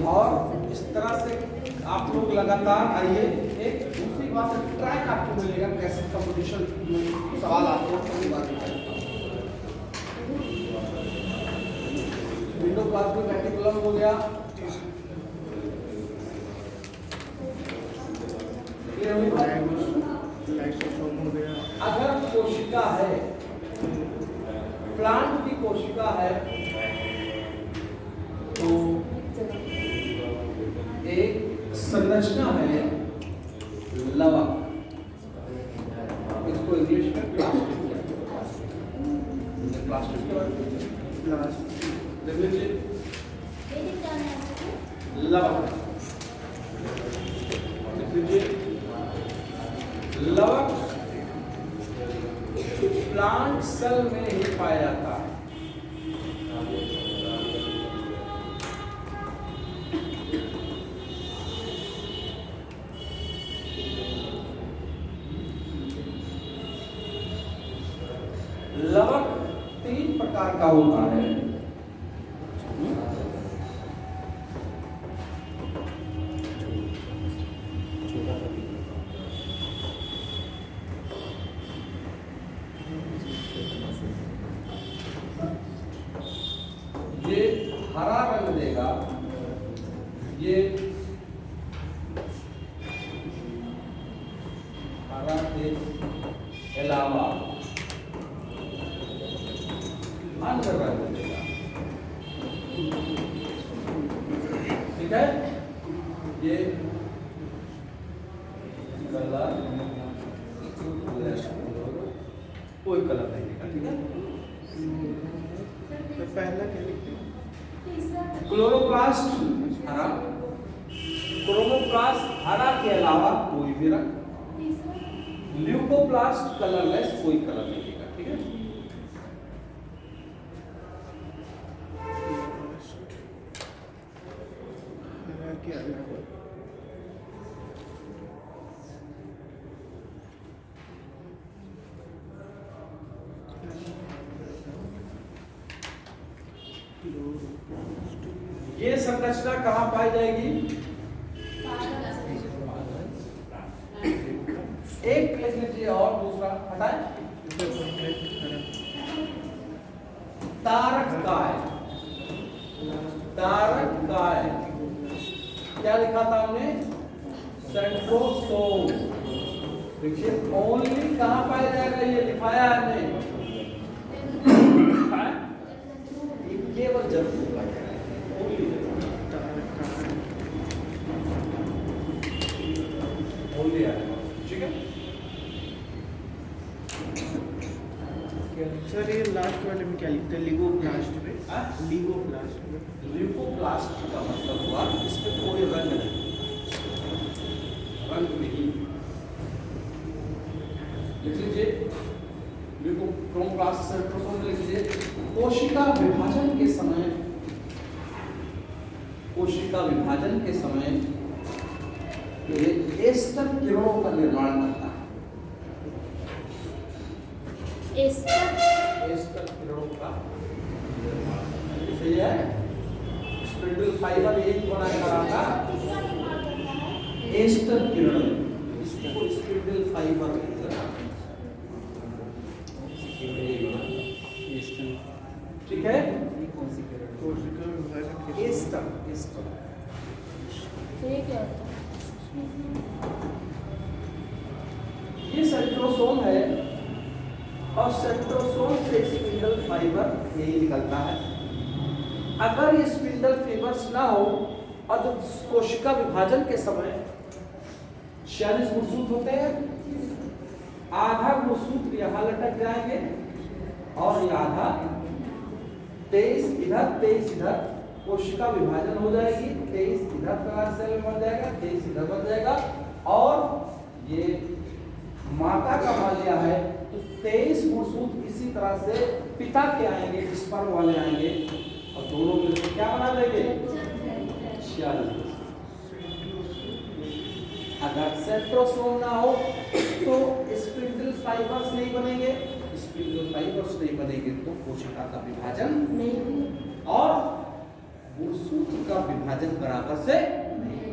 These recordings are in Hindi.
और इस तरह से आप लोग लगातार आइए। एक दूसरी बात ट्रैक आपको मिलेगा कैसे कंपटीशन में सवाल आते हैं उसकी बात बताएं। विंडो क्लास में रेटिकुलम हो गया, अगर कोशिका है, प्लांट की कोशिका है तो एक संरचना है लवक, इसको इंग्लिश में प्लास्टिक लवक। लवक प्लांट सेल में ही पाया जाता है। लवक 3 प्रकार का होता है। ये हरा रंग देगा, ये हरा के अलावा अन्य रंग देगा, ठीक है। ये कलर कोई कलर नहीं देगा, ठीक है। तो पहला क्या लिखते हैं? क्लोरोप्लास्ट हरा, क्रोमोप्लास्ट हरा के अलावा कोई भी रंग, ल्यूकोप्लास्ट कलरलेस, कोई कलर नहीं देगा, ठीक है। क्या ये संरचना कहाँ पाई जाएगी? एक लिख लीजिए और दूसरा हटाएं। तारक काय, तारक काय क्या लिखा था हमने? सेंट्रोसोम। देखिए ओनली कहाँ पाया जाएगा, ये लिखाया है हमने, केवल जरूर ठीक है। सर ये लास्ट वाले में क्या लिखते हैं? लिगोप्लास्ट में, लिगोप्लास्ट में। ल्यूकोप्लास्ट का मतलब हुआ इसमें कोई रंग नहीं, रंग नहीं लिख लीजिए। ल्यूकोप्लास्ट सेंट्रोसोम लिख लीजिए। कोशिका विभाजन के समय, कोशिका विभाजन के समय ये एस्टर किरणों का निर्माण करता है। एस्टर किरणों का निर्माण, सही है। स्पिंडल फाइबर एक बनाया रहा एस्टर किरण, इसको स्पिंडल फाइबर ठीक है। एस्टर, एस्टर ये सेंट्रोसोम है और सेंट्रोसोम से स्पिंडल फाइबर यही निकलता है। अगर ये स्पिंडल फाइबर्स ना हो और जब कोशिका विभाजन के समय 46 गुणसूत्र होते हैं, आधा गुणसूत्र यहाँ लटक जाएंगे और ये आधा 23 इधर 23 इधर, कोशिका विभाजन हो जाएगी, 23 इधर का सेल बन जाएगा, 23 इधर बन जाएगा। और ये माता का माल्या है तो 23 गुणसूत्र इसी तरह से पिता के आएंगे, स्पर्म वाले आएंगे और दोनों मिलकर क्या बना देंगे? 46। अगर सेंट्रोसोम ना हो तो स्पिंडल फाइबर्स नहीं बनेंगे, स्पिंडल फाइबर्स नहीं बनेंगे तो कोशिका का विभाजन नहीं। और गुणसूत्र का विभाजन बराबर से नहीं।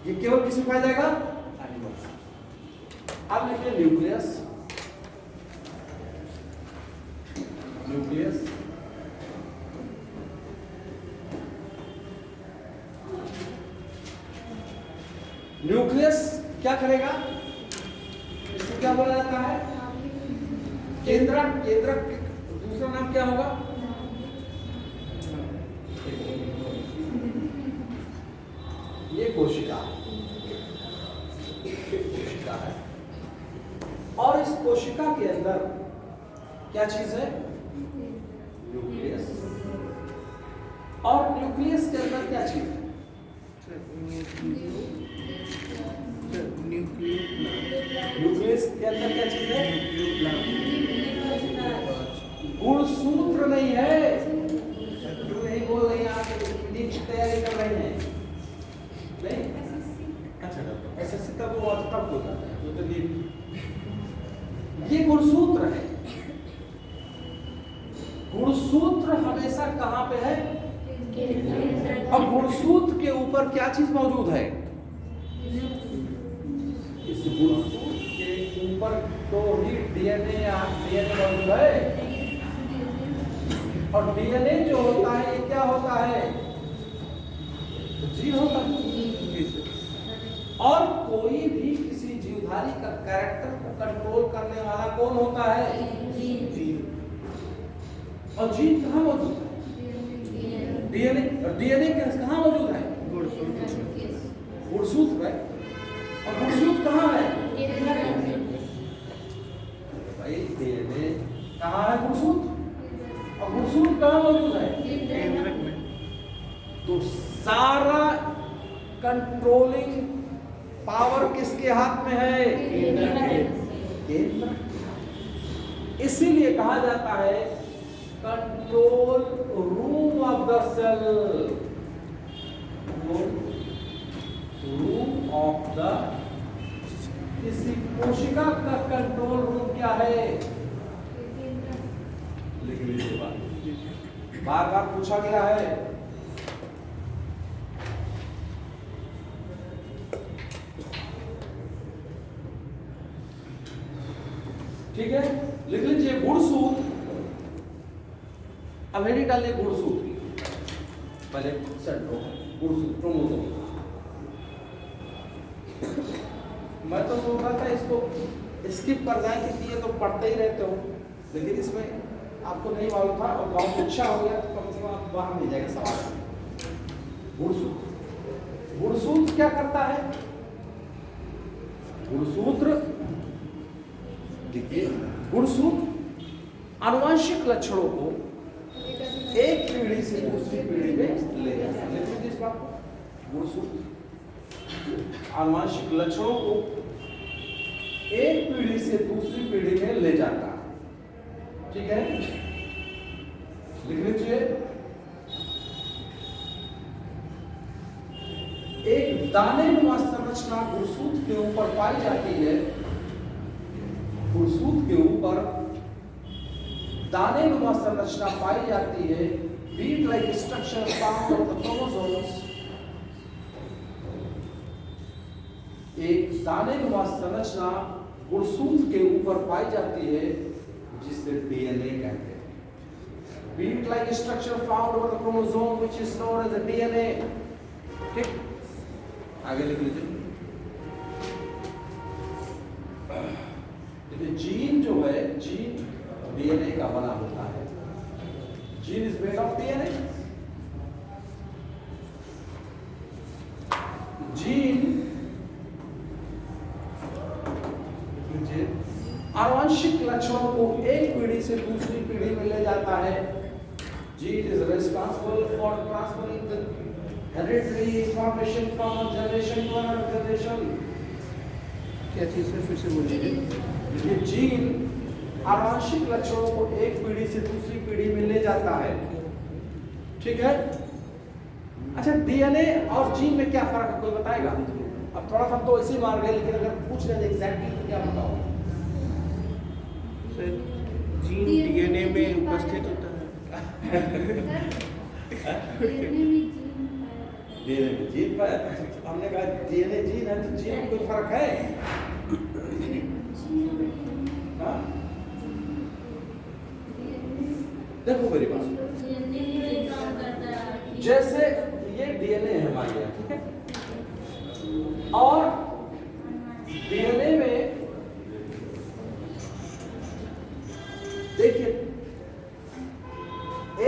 ये केवल किस में पाया जाएगा? एनिमल्स। अब लिखिए न्यूक्लियस। न्यूक्लियस न्यूक्लियस क्या करेगा? इसको क्या बोला जाता है? केंद्रक। केंद्रक दूसरा नाम क्या होगा? ये कोशिका है और इस कोशिका के अंदर क्या चीज है? न्यूक्लियस। और न्यूक्लियस के अंदर क्या चीज है? न्यूक्लियस के अंदर क्या चीज है? गुणसूत्र नहीं है। जो नहीं बोल रहे हैं आप की तैयारी कर रहे हैं नहीं? अच्छा एसएससी तब वो तब होता है तो ये गुणसूत्र है। गुणसूत्र हमेशा कहाँ पे है? अब गुणसूत्र के ऊपर क्या चीज मौजूद है? इस गुणसूत्र के ऊपर तो ही डीएनए मौजूद है। और डीएनए जो होता है ये क्या होता है? जीन होता है। और कोई भी किसी जीवधारी का कैरेक्टर को कंट्रोल करने वाला कौन होता है? जीन। और जीन कहाँ मौजूद है? डीएनए। डीएनए कहाँ मौजूद है? गुणसूत्र है। और गुणसूत्र कहाँ है? भाई डीएनए कहाँ है? गुणसूत्र। और गुणसूत्र कहाँ मौजूद है? केंद्रक में। तो सारा कंट्रोलिंग पावर किसके हाथ में है? केंद्र। इसीलिए कहा जाता है control room of the cell. Room of the किसी कोशिका का कंट्रोल रूम क्या है? लिख लीजिए बार बार पूछा गया है। ठीक है, लिख लीजिए गुणसूत्र। अब हेडिंग डालिए गुणसूत्र। पहले गुणसूत्र क्रोमोसोम। मैं तो सोच रहा था इसको स्किप कर जाए क्योंकि ये तो पढ़ते ही रहते हो, लेकिन इसमें आपको नहीं मालूम था और बहुत अच्छा हो गया तो कम से कम आपको बाहर मिल जाएगा सवाल। गुणसूत्र। गुणसूत्र क्या करता है? गुणसूत्र देखिए, गुणसूत्र आनुवंशिक लक्षणों को एक पीढ़ी से दूसरी पीढ़ी में ले जाता है। लेकिन इस बात को गुणसूत्र आनुवंशिक लक्षणों को एक पीढ़ी से दूसरी पीढ़ी में ले जाता है। ठीक है, लिख लीजिए। एक दानेनुमा संरचना गुणसूत्र के ऊपर पाई जाती है। गुणसूत्र के ऊपर दानेनुमा संरचना पाई जाती है। Bead like structure found on the chromosomes. एक दानेनुमा संरचना गुणसूत्र के ऊपर पाई जाती है जिसे डीएनए कहते हैं। Bead like structure found on the chromosome which is known as DNA. ठीक, आगे लिख लीजिए। जीन जो है, जीन डीएनए का बना होता है। Gene is made of DNA. Gene आनुवंशिक लक्षणों को एक पीढ़ी से दूसरी पीढ़ी में ले जाता है। Gene is responsible for transferring the hereditary information from one generation to another generation. क्या चीज है? फिर से बोलिए। ये जीन आनुवंशिक लक्षणों को एक पीढ़ी से दूसरी पीढ़ी में ले जाता है। ठीक है। अच्छा, डीएनए और जीन में क्या फर्क है, कोई बताएगा? अब थोड़ा सा तो ऐसे मार गए, लेकिन अगर पूछ रहे एग्जैक्टली तो क्या बताओ? सर, जीन डीएनए में उपस्थित होता है। डीएनए में जीन पाया था। तो हमने कहा डीएनए जीन है तो जीन में कोई फर्क है? हाँ? देखो मेरी बात, जैसे ये डीएनए है हमारे यहाँ, ठीक है, और डीएनए में देखिए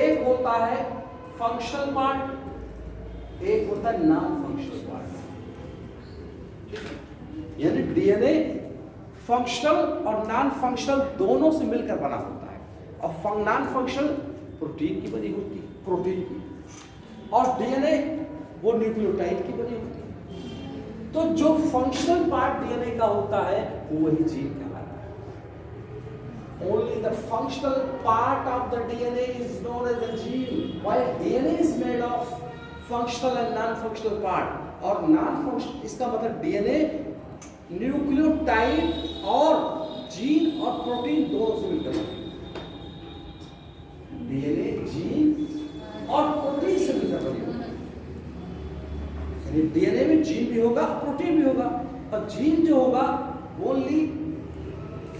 एक होता है फंक्शनल पार्ट, एक होता है नॉन फंक्शनल पार्ट। यानी डीएनए फंक्शनल और नॉन फंक्शनल दोनों से मिलकर बना होता है। और नॉन फंक्शनल प्रोटीन की बनी होती है, प्रोटीन की, और डीएनए वो न्यूक्लियोटाइड की बनी होती है। तो जो फंक्शनल पार्ट डीएनए का होता है वो वही जीन कहलाता है। Only the functional part of the DNA is known as the gene, while DNA is made of functional and non-functional part. और non-functional इसका मतलब डीएनए न्यूक्लियोटाइड और जीन और प्रोटीन दोनों से मिलकर बना है। डीएनए जीन और प्रोटीन से मिलकर बनी होती है। यानी डीएनए में जीन भी होगा, प्रोटीन भी होगा, और जीन जो होगा ओनली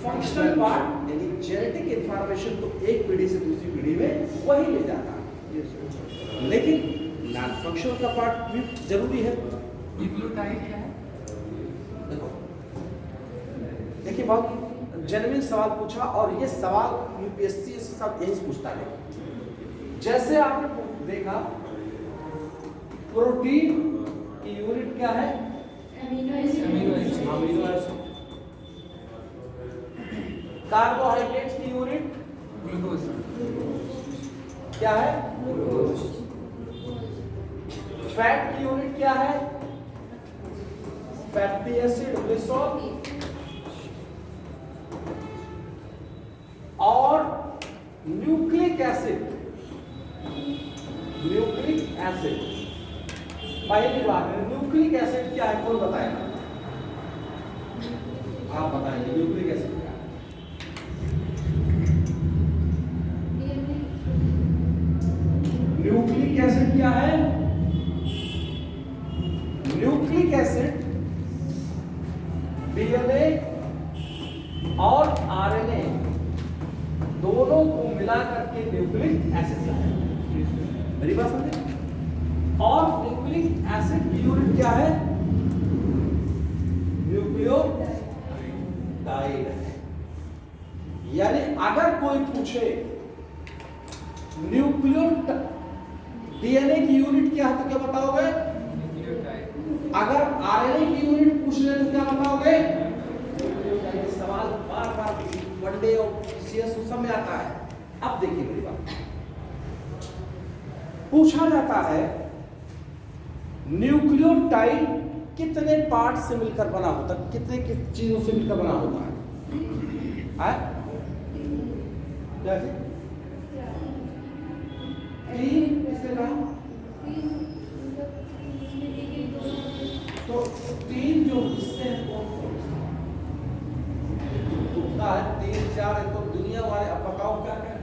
फंक्शनल पार्ट, यानी जेनेटिक इंफॉर्मेशन को एक पीढ़ी से दूसरी पीढ़ी में वही ले जाता है। लेकिन नॉन फंक्शनल का पार्ट भी जरूरी है। न्यूक्लियोटाइड क्या है? देखिए बहुत जेन्युइन सवाल पूछा, और ये सवाल यूपीएससी से सब यही पूछता है। जैसे आपने देखा प्रोटीन की यूनिट क्या है? Amino acid. कार्बोहाइड्रेट्स की यूनिट ग्लूकोज क्या है? फैट की यूनिट क्या है? Fatty acid, glycerol. और न्यूक्लिक एसिड, पहली बात है न्यूक्लिक एसिड क्या है, कौन बताएगा? आप बताएंगे न्यूक्लिक एसिड क्या है? न्यूक्लिक एसिड क्या है? न्यूक्लिक एसिड डीएनए और आरएनए दोनों को मिला करके न्यूक्लिक एसिड है। मेरी बात समझे? और न्यूक्लिक एसिड की यूनिट क्या है? न्यूक्लियोटाइड। यानी अगर कोई पूछे डीएनए की यूनिट क्या है तो क्या बताओगे? अगर आरएनए की यूनिट पूछ ले तो क्या बताओगे? सवाल बार बार वनडे और सीएस सब में आता है। अब देखिए मेरी बात, पूछा जाता है न्यूक्लियोटाइड कितने पार्ट से मिलकर बना होता है, कितने चीजों से मिलकर बना होता है? तीन किससे कहा? तो तीन जो हिस्से हैं कौन कौन से? है 3 4 है तो दुनिया वाले अब बताओ क्या क्या?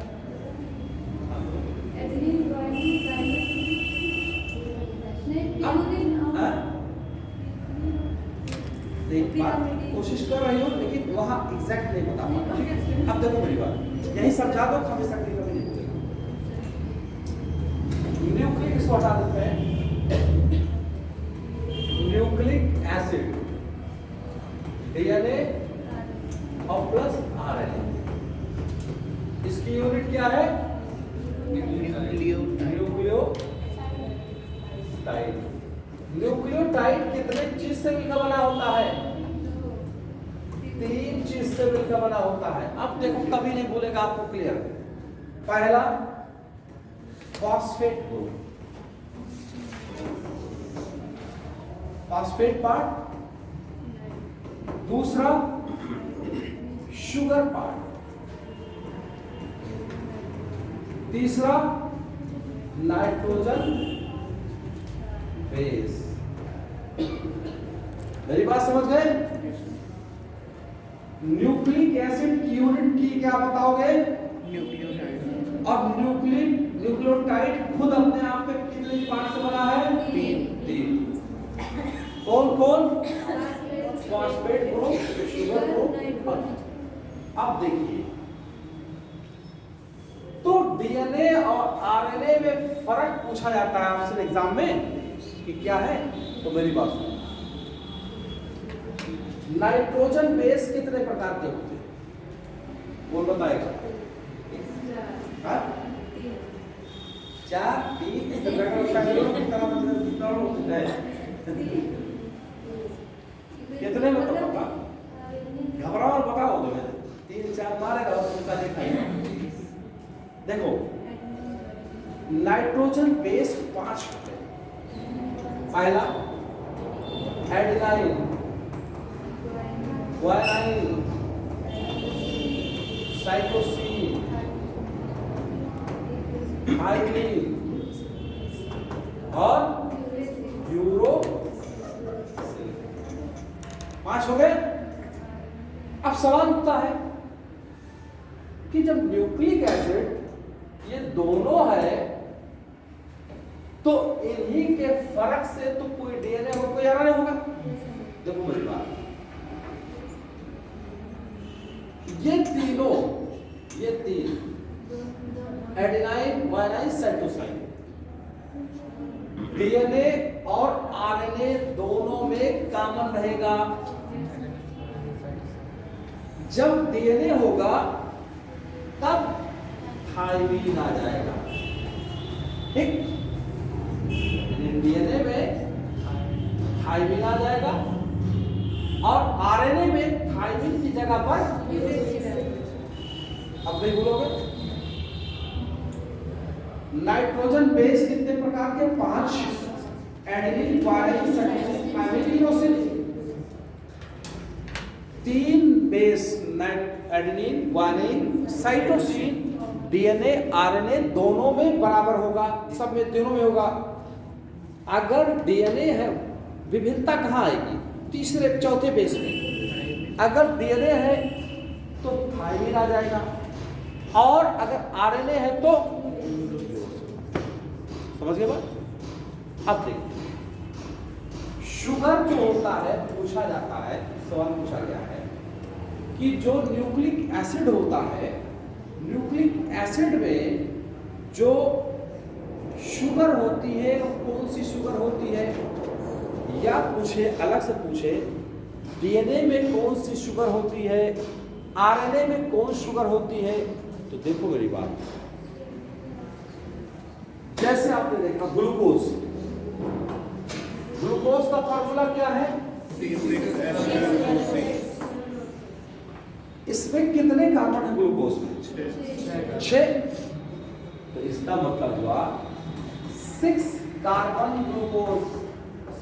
कोशिश कर रही हूँ लेकिन वहाँ एग्जैक्ट नहीं बता पाऊंगा, ठीक है? अब देखो मेरी बात, यही समझा दो, हमेशा कभी नहीं बोलेगा। न्यूक्लिक इसको हटा देते हैं, न्यूक्लिक एसिड डीएनए और प्लस आरएनए, इसकी यूनिट क्या है? न्यूक्लियोटाइड। न्यूक्लियोटाइड कितने चीज से मिलकर बना होता है? 3 चीज से मिलकर बना होता है। अब देखो कभी नहीं भूलेगा, आपको क्लियर। पहला फॉस्फेट ग्रुप, फॉस्फेट पार्ट। दूसरा शुगर पार्ट। तीसरा नाइट्रोजन बेस। मेरी बात समझ गए? न्यूक्लिक एसिड की यूनिट की क्या बताओगे? न्यूक्लियोटाइड। और न्यूक्लियोटाइड खुद अपने आप कितने पार्ट से बना है? तीन। तीन। कौन कौन? Phosphate group, sugar group. अब देखिए, तो डीएनए और आरएनए में फर्क पूछा जाता है आपसे एग्जाम में कि क्या है, तो मेरी बात सुनो। नाइट्रोजन बेस कितने प्रकार के होते हैं? कौन बताएगा? हाँ? 4, 3, कितने में तो पता? घबराओ बताओ तो मैं 3, 4 मारेगा और उसका दिखाएगा। देखो, नाइट्रोजन बेस 5 होते हैं। पहला एडेनाइन, ग्वानिन, साइटोसिन, थाइमिन और यूरोसिल। 5 हो गए। अब सवाल उठता है कि जब न्यूक्लिक एसिड ये दोनों है तो इन्हीं के फर्क से तो कोई डीएनए होगा, कोई आरएनए होगा। देखो मेरी बात, ये तीनों, ये तीन एडेनाइन, ग्वानिन, साइटोसिन, डीएनए और आरएनए दोनों में कॉमन रहेगा। जब डीएनए होगा तब थाइमिन आ जाएगा, ठीक? डीएनए में थाइमिन आ जाएगा और आरएनए में थाइमिन की जगह पर अब नहीं बोलोगे। नाइट्रोजन बेस कितने प्रकार के? 5। Adenine, guanine, cytosine, thymine, uracil. 3 base adenine, guanine, cytosine, DNA, RNA दोनों में बराबर होगा, सब में, तीनों में होगा। अगर डीएनए है, विभिन्नता कहाँ आएगी? तीसरे चौथे बेस में। अगर डीएनए है तो थाइमिन आ जाएगा और अगर आरएनए है तो समझ गए बात? अब देखिए, शुगर जो होता है, पूछा जाता है, सवाल पूछा गया है कि जो न्यूक्लिक एसिड होता है, न्यूक्लिक एसिड में जो शुगर होती है वो कौन सी शुगर होती है? या पूछे, अलग से पूछे, डीएनए में कौन सी शुगर होती है, आरएनए में कौन शुगर होती है? तो देखो मेरी बात, जैसे आपने देखा ग्लूकोज, ग्लूकोज का फार्मूला क्या है? इसमें कितने कार्बन है ग्लूकोज में? 6। तो इसका मतलब हुआ 6 कार्बन ग्लूकोज,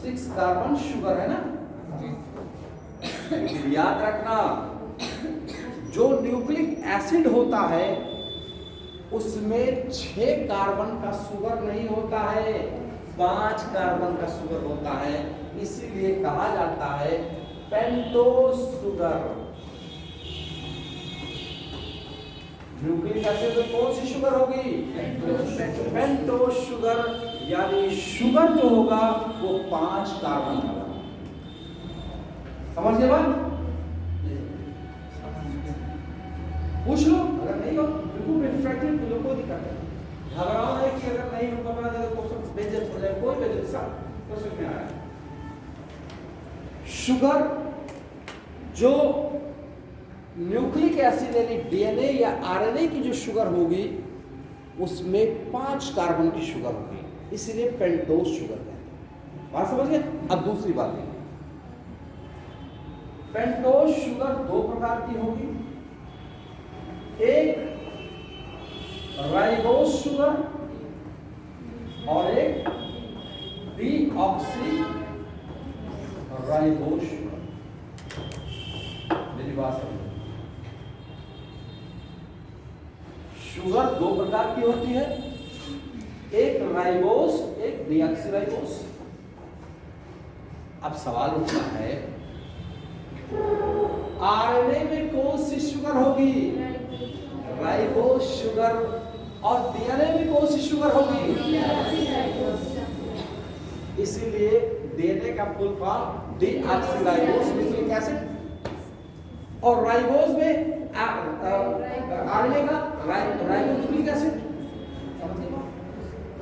6 कार्बन शुगर है ना। याद रखना, जो न्यूक्लिक एसिड होता है उसमें 6 कार्बन का शुगर नहीं होता है, 5 कार्बन का शुगर होता है। इसीलिए कहा जाता है पेंटोस शुगर। न्यूक्लिक एसिड में कौन सी शुगर होगी? पेंटोस शुगर, यानी शुगर जो होगा वो 5 कार्बन होगा। समझ गए बात? पूछ लो, अगर नहीं हो बिल्कुल रिफ्रैक्टिव तो कोई दिक्कत नहीं। घबराओ नहीं कि अगर नहीं हो पता तो क्वेश्चन बेइज्जत हो जाए, कोई बेइज्जत सा क्वेश्चन में आया। शुगर जो न्यूक्लिक एसिड यानी डीएनए या आरएनए की जो शुगर होगी उसमें 5 कार्बन की शुगर होगी, इसलिए पेंटोस शुगर कहते हैं। बात समझ गए? अब दूसरी बात देखिए, पेंटोस शुगर 2 प्रकार की होगी, एक राइबोस शुगर और एक डीऑक्सी राइबोस शुगर। मेरी बात समझो, शुगर 2 प्रकार की होती है, एक राइबोस, एक डीऑक्सीराइबोस। अब सवाल उठता है आरएनए में कौन सी शुगर होगी? Ribose sugar. और डीएनए में कौन सी शुगर होगी? इसीलिए डीएनए का full form deoxyribose nucleic acid, और राइबोस में आरएनए का राइबोन्यूक्लिक एसिड।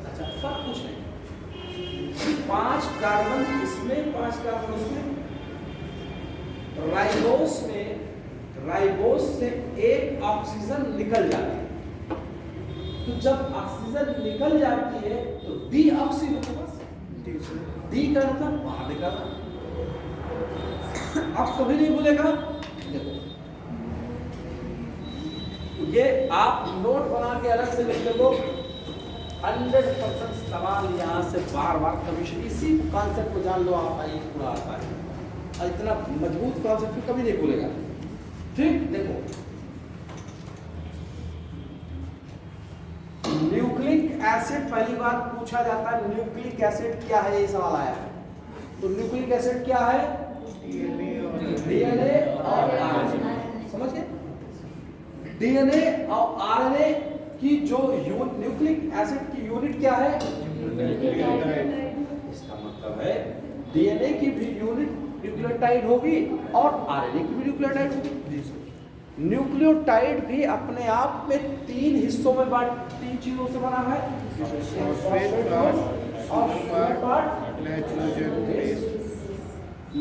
अच्छा, फर्क कुछ नहीं, 5 कार्बन इसमें 5 कार्बन उसमें। राइबोस से एक ऑक्सीजन निकल जाती है, तो जब ऑक्सीजन निकल जाती है तो डीऑक्सी होगा, डी का मतलब बाहर निकालना। आप कभी नहीं भूलेगा, ये आप नोट बना के अलग से लिख लो, 100% सवाल यहाँ से बार बार कभी, इसी कॉन्सेप्ट को जान लो आप, आइए पूरा आता है, और इतना मजबूत कॉन्सेप्ट कभी नहीं भूलेगा। ठीक, देखो न्यूक्लिक एसिड, पहली बार पूछा जाता है न्यूक्लिक एसिड क्या है, ये सवाल आया है। तो न्यूक्लिक एसिड क्या है? डीएनए और आरएनए, समझ गए? डीएनए और आरएनए की जो न्यूक्लिक एसिड की यूनिट क्या है? इसका मतलब है डीएनए की भी यूनिट न्यूक्लियोटाइड होगी और आरएनए की भी न्यूक्लियोटाइड होगी। न्यूक्लियोटाइड भी अपने आप में 3 हिस्सों में 3 चीजों से बना है,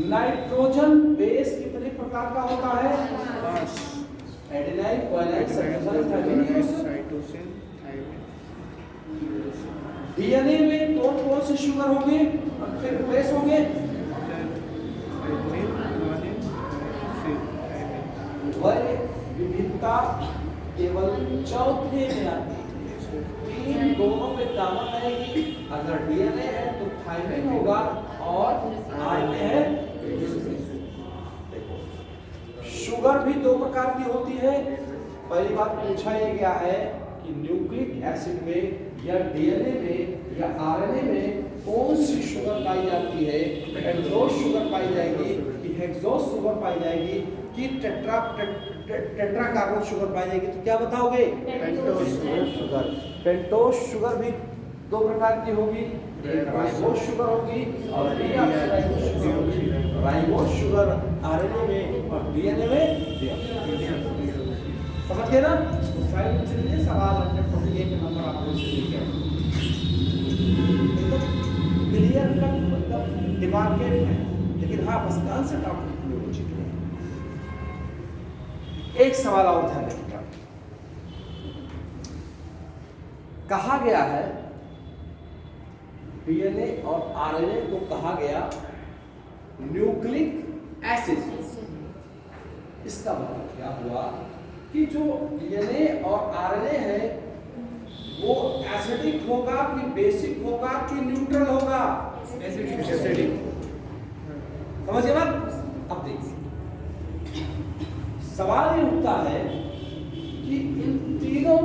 नाइट्रोजन बेस कितने प्रकार का होता है? एडेनाइन, ग्वानिन, साइटोसिन, डीएनए में कौन कौन से शुगर होंगे, फिर बेस होंगे? वह विविधता केवल चौथे में आती है, 3 दोनों में कॉमन रहेगी। अगर डीएनए है तो थाइमिन होगा और आरएनए है। देखो शुगर भी 2 प्रकार की होती है। पहली बात पूछा ये गया है कि न्यूक्लिक एसिड में या डीएनए में या आरएनए में कौन सी शुगर पाई जाती है? हेक्सोस शुगर पाई जाएगी कि हेक्सोस शुगर पाई जाएगी कि टेट्रा कार्बन शुगर पाई जाएगी? तो क्या बताओगे? Pentose sugar. पेंटोस शुगर भी 2 प्रकार की होगी, एक राइबोस शुगर होगी और डीऑक्सीराइबोस शुगर होगी। राइबोस शुगर आरएनए में और डीएनए में। समझ गए ना? फाइल में चलिए, सवाल 101 नंबर आपको लिखे हैं, क्लियर कट, मतलब दिमाग के है, लेकिन हाँ बस कॉन्सेप्ट आपको क्लियर हो चुके हैं। एक सवाल और ध्यान रखिएगा, कहा गया है डीएनए और आरएनए को कहा गया न्यूक्लिक एसिड। इसका मतलब क्या हुआ कि जो डीएनए और आरएनए है वो एसिडिक होगा कि बेसिक होगा कि न्यूट्रल होगा? एसिडिक। समझ गए बात? अब देखिए सवाल ये उठता है कि इन तीनों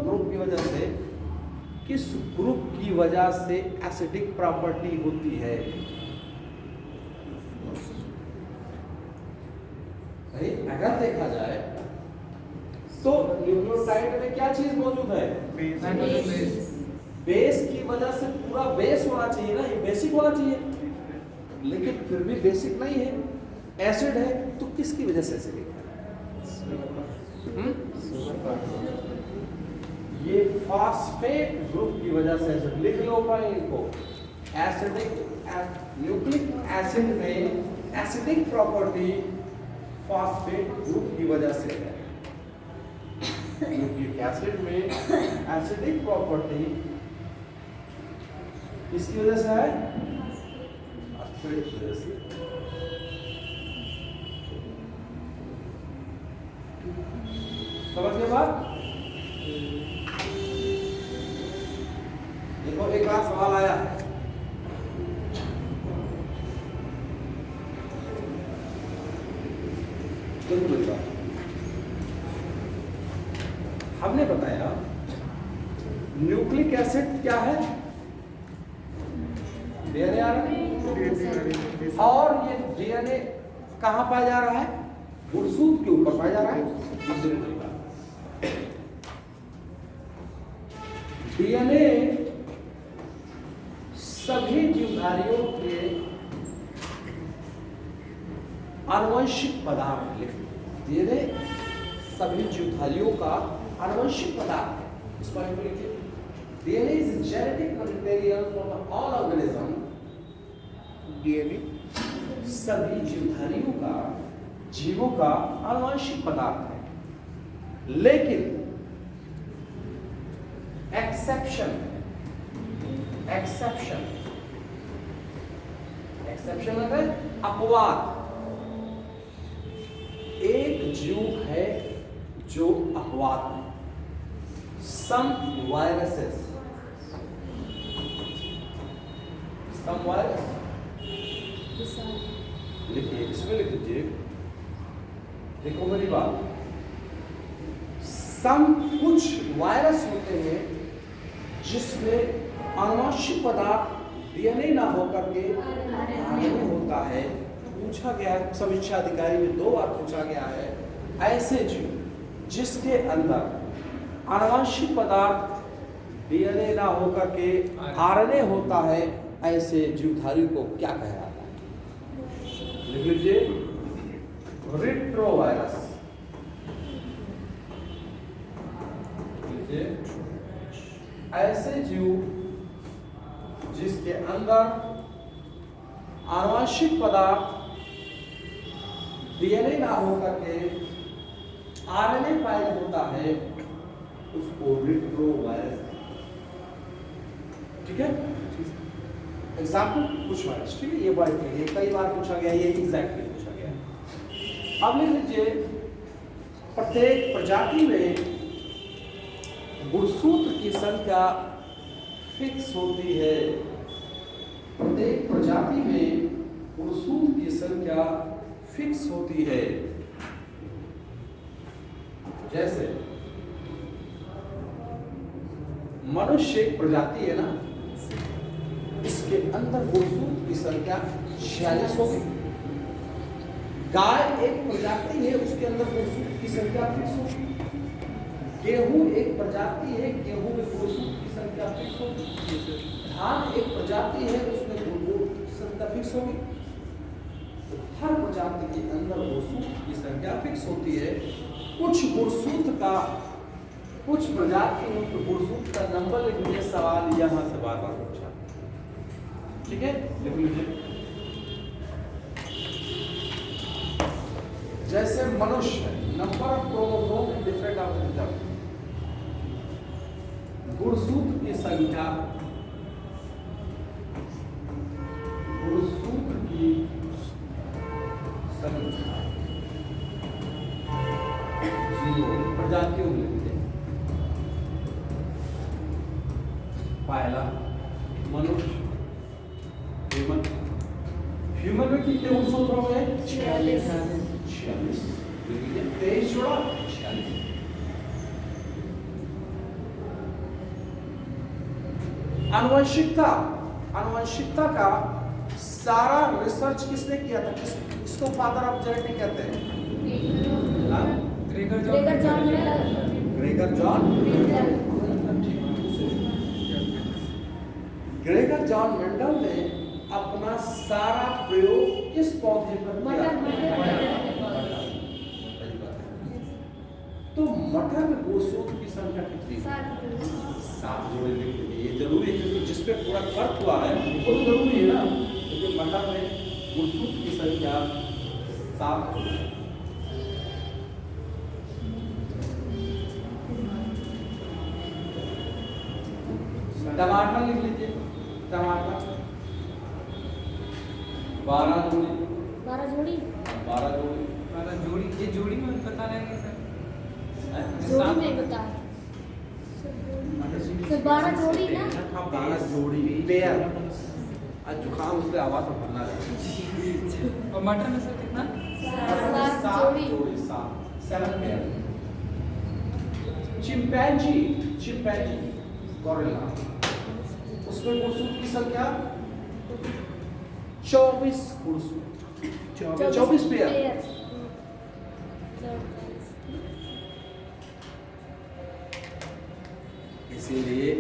ग्रुप की वजह से किस ग्रुप की वजह से एसिडिक प्रॉपर्टी होती है? भाई अगर देखा जाए तो न्यूक्लियोटाइड में क्या चीज मौजूद है? बेस की वजह से पूरा बेस होना चाहिए ना, ये बेसिक होना चाहिए, लेकिन फिर भी बेसिक नहीं है, एसिड है, तो किसकी वजह से एसिडिक है? ये फॉस्फेट ग्रुप की वजह से एसिड। लिख लो पॉइंट को, एसिडिक न्यूक्लिक एसिड में एसिडिक प्रॉपर्टी फॉस्फेट ग्रुप की वजह से है। न्यूक्लिक एसिड में एसिडिक प्रॉपर्टी किसकी वजह से है? फॉस्फेट की वजह से। समझ गए बात? देखो एक बार सवाल आया है, हमने बताया न्यूक्लिक एसिड क्या है? डीएनए आरएनए, और ये डीएनए कहाँ पाया जा रहा है? गुणसूत्र के ऊपर पाया जा रहा है। डीएनए सभी जीवधारियों के आनुवंशिक पदार्थ लिख दीजिए। सभी जीवधारियों का आनुवंशिक पदार्थ है। इस पॉइंट को लिखिए। DNA is genetic material for the all organism. DNA सभी जीवधारियों का, जीवों का आनुवंशिक पदार्थ है, लेकिन एक्सेप्शन है अपवाद। एक जीव है जो अपवाद है। Some viruses, लिखिए, इसमें लिख दीजिए। देखो मेरी बात, कुछ वायरस होते हैं जिसमें आनुवंशिक पदार्थ DNA ना होकर के RNA होता है। पूछा गया है, समीक्षा अधिकारी में 2 बार पूछा गया है, ऐसे जीव जिसके अंदर आनुवंशिक पदार्थ DNA ना होकर के RNA होता है, ऐसे जीवधारी को क्या कहलाता है? लिख लीजिए, रेट्रोवायरस। ऐसे जीव जिसके अंदर आनुवंशिक पदार्थ DNA ना होकर के RNA फाइल होता है, उसको रेट्रोवायरस। ठीक है, एग्जाम्पल कुछ वायरस। ठीक है, ये वर्ड के लिए कई बार पूछा गया, ये एग्जैक्टली पूछा गया। अब लिख लीजिए, प्रत्येक प्रजाति में गुणसूत्र की संख्या फिक्स होती है। प्रत्येक प्रजाति में गुणसूत्र की संख्या फिक्स होती है। जैसे मनुष्य एक प्रजाति है ना, इसके अंदर गुणसूत्र की संख्या 46 होगी। गाय एक प्रजाति है, उसके अंदर गुणसूत्र की संख्या फिक्स होगी। गेहूं एक प्रजाति है, गेहूं में गुणसूत्र की संख्या फिक्स होगी। धान एक प्रजाति है, उसमें गुणसूत्र की संख्या फिक्स होगी। तो हर प्रजाति के अंदर गुणसूत्र की संख्या फिक्स होती है। कुछ गुणसूत्र का, कुछ प्रजाति में गुणसूत्र का नंबर लिख लीजिए। सवाल यहां से बार बार पूछा। ठीक है, लिख लीजिए। जैसे मनुष्य, number of chromosome in different organism, गुणसूत्र की संख्या, गुणसूत्र की संख्या प्रजातियों में लिखते हैं। पहला मनुष्य, ह्यूमन में कितने गुणसूत्र हो गए? 46। 23 जोड़ा 46। आनुवंशिकता का सारा रिसर्च किसने किया था? इसको फादर ऑफ जेनेटिक कहते हैं। ग्रेगर जॉन मेंडल ने अपना सारा प्रयोग किस पौधे पर किया? तो मटर में गुणसूत्र की संख्या कितनी? 7 जोड़े लिख लीजिए। ये जरूरी है क्योंकि जिसपे पूरा फर्क हुआ है वो तो जरूरी है ना, क्योंकि मटर में गुणसूत्र की संख्या 7 जोड़े। टमाटर लिख लीजिए। टमाटर 12 जोड़ी। 12 जोड़ी। 12 जोड़ी। 12 जोड़ी। ये जोड़ी में बता रहेंगे सर? जोड़ी में बता। तो 12 जोड़ी ना? हाँ, 12 जोड़ी पेयर। आज जुकाम उसके आवाज में भरना है। और मटर में सर कितना? 7 जोड़ी। 7 पेयर। चिंपैंजी गोरिल्ला, उसमें गुणसूत्र की संख्या 24 गुणसूत्र, 24 पेयर। इसीलिए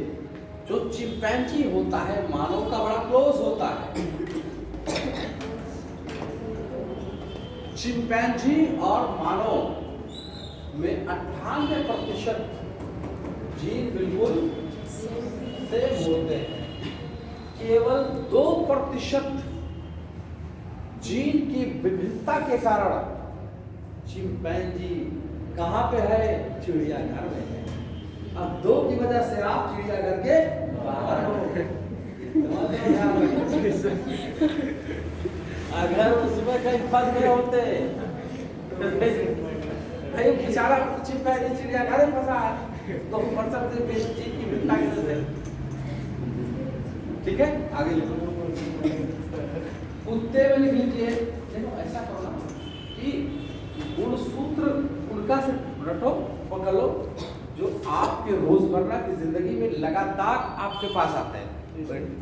जो चिंपैंजी होता है मानव का बड़ा क्लोज होता है। चिंपैंजी और मानव में 98% जीन बिल्कुल सेम होते हैं। केवल 2% जीन की विभिन्नता के कारण चिंपैंजी कहाँ पे है? चिड़ियाघर में है। अब 2 की वजह से आप चिड़ियाघर के बाहर हो। अगर उसमें कहीं फंस गए होते कहीं बेचारा चिंपैंजी चिड़ियाघर में फंसा है तो फंस सकते जीन की विभिन्नता की वजह से। ठीक है, आगे लिखो। कुत्ते में लिख लीजिए। देखो ऐसा करो ना कि गुणसूत्र उनका से रटो, पकड़ लो जो आपके रोजमर्रा की जिंदगी में लगातार आपके पास आते हैं।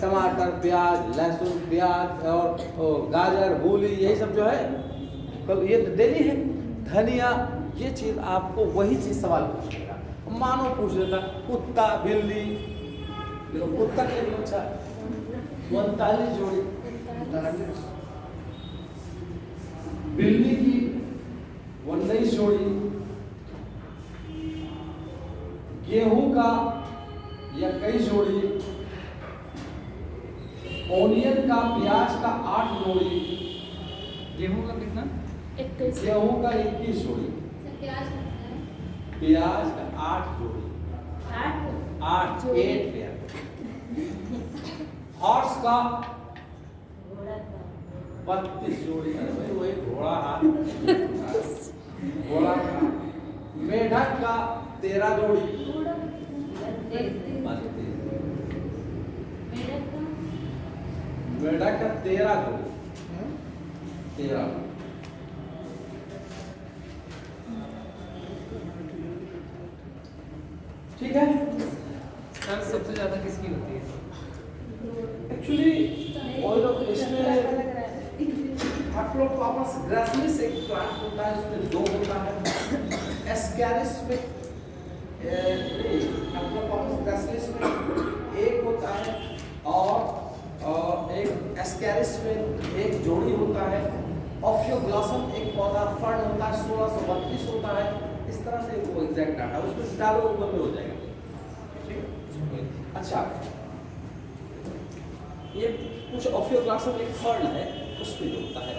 टमाटर, प्याज, लहसुन, प्याज और गाजर, मूली, यही सब जो है कब ये डेली है। धनिया, ये चीज आपको वही चीज सवाल पूछेगा। मानो पूछ लेता कुत्ता, बिल्ली। देखो कुत्ता के लिए अच्छा 39 जोड़ी, बिल्ली की 19 जोड़ी, गेहूं का 21 जोड़ी, ओनियन का, प्याज का 8 जोड़ी, गेहूं का कितना? 21 गेहूं का 21 जोड़ी, प्याज का 8 जोड़ी, 8 पेयर, हॉर्स का 32 जोड़ी। अरे भाई वही घोड़ा हाथ घोड़ा का। मेढक का 13 जोड़ी, 32। मेढक का 13 जोड़ी, 13। ठीक है। सर सबसे ज्यादा किसकी होती है? एक्चुअली और इसमें आप लोग वापस ग्रासलिस एक प्लांट होता है, उसमें 2 होता है। एस्कैरिस में आप लोग वापस ग्रासलिस में 1 होता है और एक एस्कैरिस में 1 जोड़ी होता है। ऑफियोग्लॉसम एक पौधा फर्न होता है, 1632 होता है। इस तरह से वो एग्जैक्ट डाटा उसमें डालो, ऊपर में हो जाएगा। ठीक, अच्छा ये कुछ ऑफियोग्लॉसम एक फर्न है, उसमें जो होता है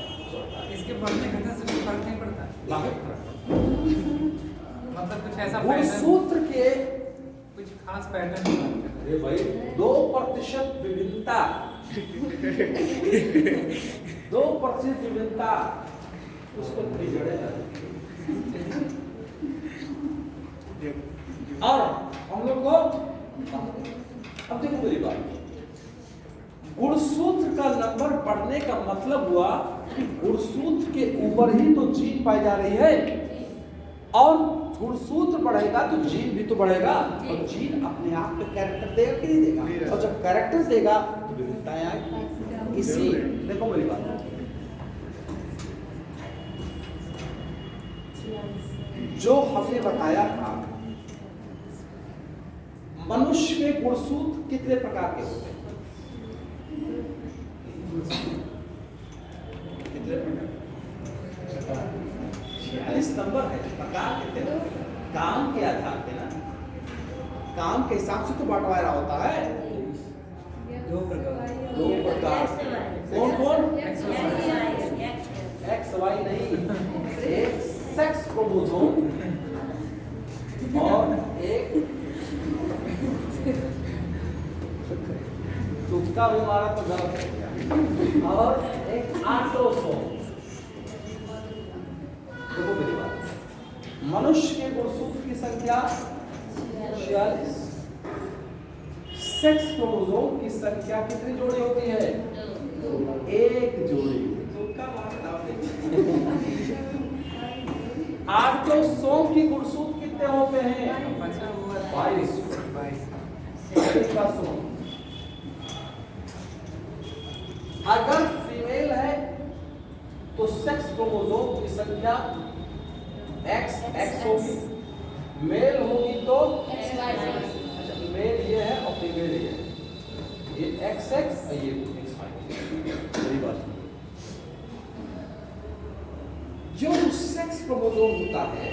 इसके बढ़ने घटने से कोई फर्क नहीं पड़ता? काफी फर्क। मतलब कुछ ऐसा गुणसूत्र के कुछ खास पैटर्न? अरे भाई 2% विभिन्नता 2% विभिन्नता उसको जड़ेगा। और हम लोग को अब देखो मेरी बात, गुणसूत्र का नंबर बढ़ने का मतलब हुआ कि गुणसूत्र के ऊपर ही तो जीन पाई जा रही है, और गुणसूत्र बढ़ेगा तो जीन भी तो बढ़ेगा, और जीन अपने आप में कैरेक्टर देगा कि नहीं देगा? और जब कैरेक्टर देगा तो विभिन्नताएं आएंगी। इसी देखो मेरी बात, जो हमने बताया था मनुष्य में गुणसूत्र कितने प्रकार के होते हैं? कितने प्रकार? 46 नंबर है। प्रकार कितने? काम के आधार पे ना, काम के हिसाब से तो बंटवारा होता है। 2 प्रकार। 2 प्रकार। कौन कौन? एक्स वाई नहीं, एक सेक्स क्रोमोसोम और एक तुक्का भी मारा तो गलत हो गया, और एक आटोसोम। देखो मेरी बात, मनुष्य के गुणसूत्र की संख्या 46, सेक्स क्रोमोसोम की संख्या कितनी जोड़ी होती है? 1 जोड़ी। तुक्का मारना आटोसोम की गुणसूत्र कितने होते हैं? बचा हुआ 22। 22। अगर फीमेल है तो सेक्स क्रोमोसोम की संख्या XX होगी, मेल होगी तो XY। अच्छा, मेल ये है और फीमेल ये है। XX और ये XY। मेरी बात सुनो। जो सेक्स क्रोमोसोम होता है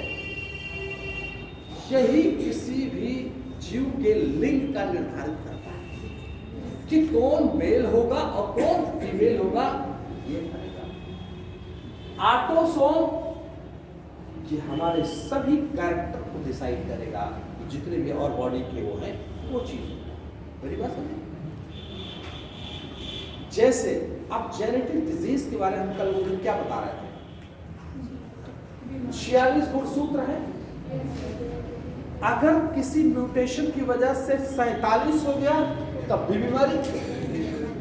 यही किसी भी जीव के लिंग का निर्धारित करता है कि कौन मेल होगा और कौन फीमेल होगा। ये करेगा ऑटोसोम, ये हमारे सभी कैरेक्टर को डिसाइड करेगा, जितने भी और बॉडी के वो हैं वो चीज। मेरी बात समझे? जैसे अब जेनेटिक डिजीज के बारे में हम कल वो दिन क्या बता रहे थे, 46 गुणसूत्र है। अगर किसी म्यूटेशन की वजह से 47 हो गया तब भी बीमारी,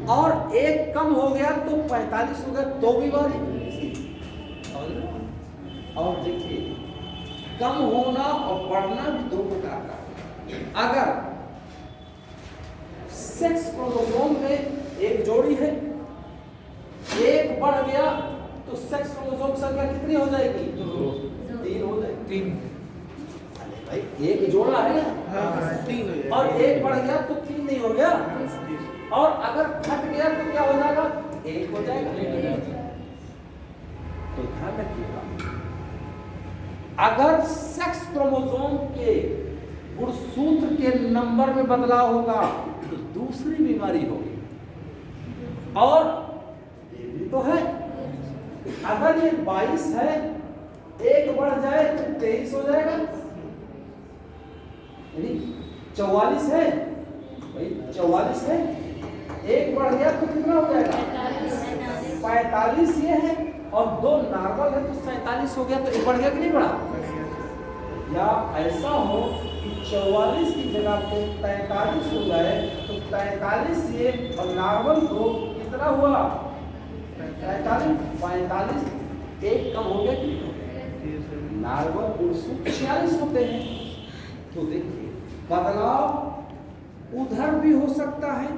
और एक कम हो गया तो 45 हो गया तो बीमारी। और देखिए कम होना और बढ़ना भी दो प्रकार का है। अगर सेक्स क्रोमोसोम में एक जोड़ी है, एक बढ़ गया तो सेक्स क्रोमोसोम संख्या कितनी हो जाएगी? 3 हो जाएगी। 3। अरे भाई एक जोड़ा है हाँ 3 हो जाएगा। और एक बढ़ गया तो 3 नहीं हो गया, और अगर घट गया तो क्या हो जाएगा? 1 हो जाएगा। तो ध्यान रखिएगा, अगर सेक्स क्रोमोसोम के गुणसूत्र के नंबर में बदलाव होगा तो दूसरी बीमारी होगी। और ये भी तो है, अगर ये 22 है, एक बढ़ जाए तो 23 हो जाएगा। यानी 44 है भाई, 44 है, एक बढ़ गया तो कितना हो जाएगा? 45 ये है, और 2 नॉर्मल है तो 47 हो गया, तो एक बढ़ गया कि नहीं बढ़ा? या ऐसा हो कि 44 की जगह पे 43 हो जाए तो 43 ये और नॉर्मल को कितना हुआ? 45 एक कम हो गया कि नहीं हो गया? नॉर्मल गुणसूत्र 46 होते हैं। तो देखिए बदलाव उधर भी हो सकता है,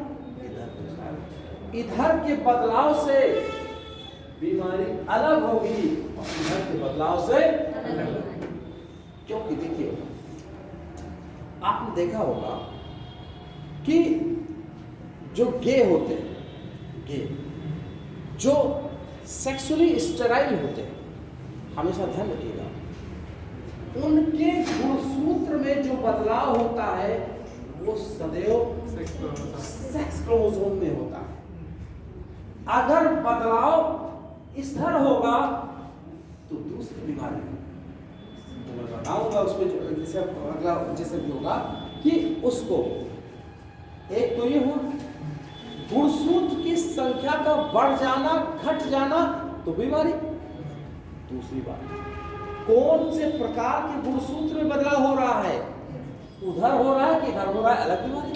इधर के बदलाव से बीमारी अलग होगी और इधर के बदलाव से अलग। क्योंकि देखिए आपने देखा होगा कि जो गे होते हैं, गे जो सेक्सुअली स्टेराइल होते हैं, हमेशा ध्यान रखिएगा, उनके गुणसूत्र में जो बदलाव होता है वो सदैव सेक्स क्रोमोसोम में होता है। अगर बदलाव इधर होगा तो दूसरी बीमारी होगी। तो मैं बताऊंगा उसमें जैसे अगला जैसे भी होगा कि उसको एक तो ये हो गुणसूत्र की संख्या का बढ़ जाना घट जाना तो बीमारी। दूसरी बात, कौन से प्रकार के गुणसूत्र में बदलाव हो रहा है, उधर हो रहा है कि इधर हो रहा है, अलग बीमारी।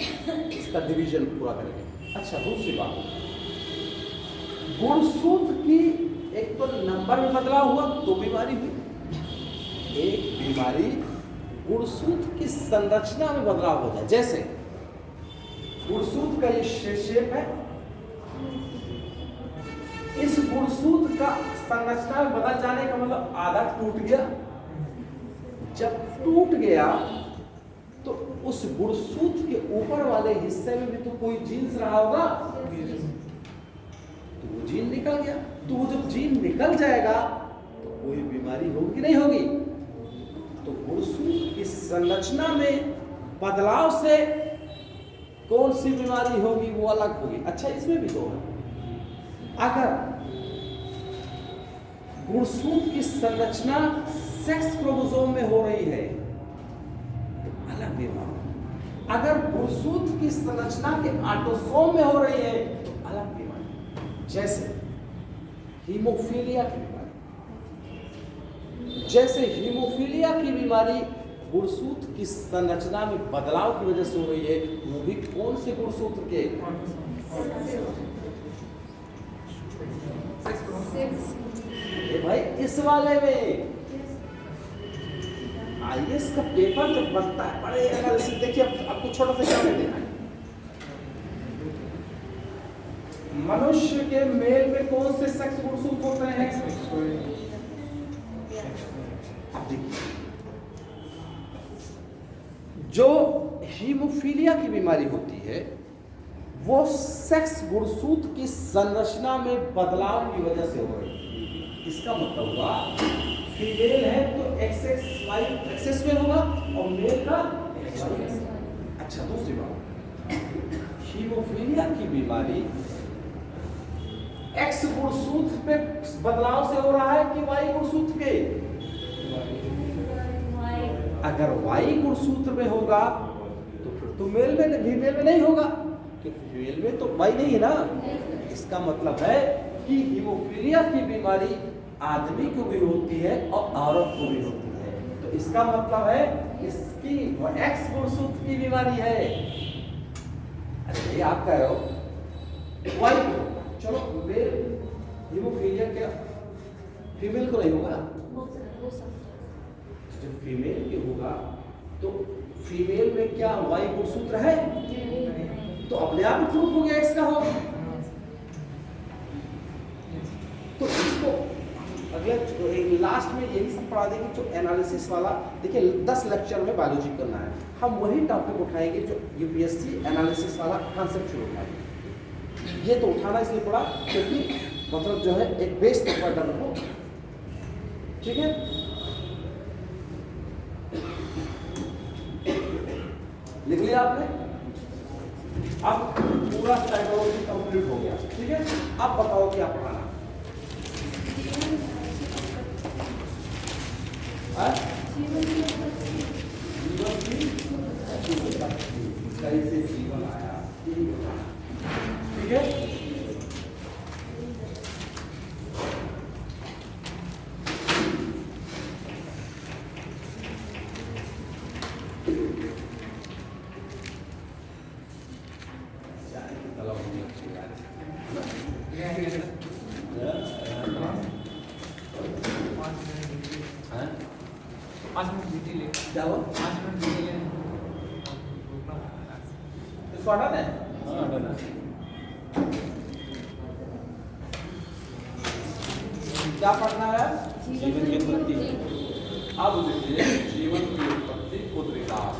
इसका डिवीजन पूरा करेंगे। अच्छा दूसरी बात, गुणसूत्र की एक तो नंबर में बदलाव हुआ तो बीमारी हुई, एक बीमारी गुणसूत्र की संरचना में बदलाव हो जाए। जैसे गुणसूत्र का ये शेप है, इस गुणसूत्र का संरचना में बदल जाने का मतलब आधा टूट गया। जब टूट गया तो उस गुणसूत्र के ऊपर वाले हिस्से में भी तो कोई जीन्स रहा होगा, तो वो जीन निकल गया। तो वो जब जीन निकल जाएगा तो कोई बीमारी होगी कि नहीं होगी? तो गुणसूत्र की संरचना में बदलाव से कौन सी बीमारी होगी वो अलग होगी। अच्छा इसमें भी तो है, अगर गुणसूत्र की संरचना सेक्स क्रोमोसोम में हो रही है तो अलग बीमारी, अगर गुणसूत्र की संरचना के ऑटोसोम में हो रही है तो अलग बीमारी। जैसे हीमोफीलिया की बीमारी, जैसे हीमोफीलिया की बीमारी गुणसूत्र की संरचना में बदलाव की वजह से हो रही है, वो भी कौन से गुणसूत्र के? भाई इस वाले में आईएएस का पेपर जब बनता है बड़े एनालिसिस, देखिए आपको छोटा सा क्या देना है। मनुष्य के मेल में कौन से सेक्स गुणसूत्र होते हैं? अब देखिए जो हीमोफीलिया की बीमारी होती है वो सेक्स गुणसूत्र की संरचना में बदलाव की वजह से हो रही है। इसका मतलब हुआ फीमेल है तो XXY एक्सेस में होगा और मेल का XY। अच्छा, दूसरी बात, हीमोफीलिया की बीमारी X गुणसूत्र पे बदलाव से हो रहा है कि Y गुणसूत्र के? अगर Y गुणसूत्र में होगा तो फिर तो मेल में, फीमेल में नहीं होगा, कि फीमेल में तो Y नहीं है ना। इसका मतलब है कि हीमोफीलिया की बीमारी आदमी को भी होती है और औरत को भी होती है। तो इसका मतलब है इसकी X गुणसूत्र की बीमारी है। अरे ये आप कह रहे हो Y को, चलो मेल हीमोफीलिया क्या फीमेल को नहीं होगा? जब फीमेल के होगा तो फीमेल में क्या Y गुणसूत्र है? तो अपने आप प्रूफ हो गया X का होगा। तो इसको अगले लास्ट में यही सब पढ़ा देंगे, जो एनालिसिस वाला। देखिए 10 लेक्चर में बायोलॉजी करना है, हम वही टॉपिक उठाएंगे जो यूपीएससी एनालिसिस वाला कॉन्सेप्ट उठाएंगे। ये तो उठाना इसलिए पड़ा क्योंकि मतलब जो है एक बेस तो पढ़ना हो, ठीक है। लिख लिया आपने? अब पूरा साइकोलॉजी कंप्लीट हो गया, ठीक है। अब बताओ क्या पढ़ाना? कैसे जीवन आया, ठीक है। क्या हुआ? 5 मिनट के लिए इसको हटा दें? क्या पढ़ना है? जीवन की उत्पत्ति। अब देखिए जीवन की उत्पत्ति खुद विकास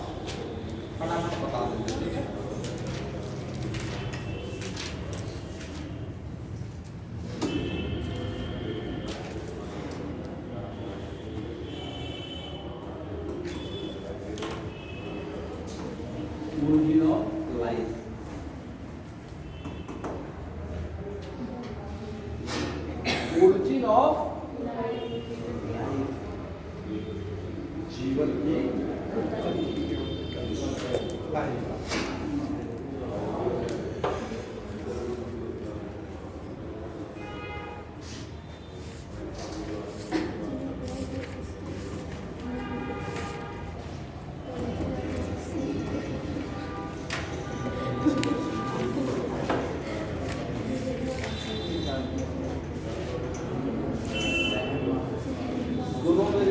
फटाफट बता देंगे, ठीक है। Origin of life. Origin of जीवन की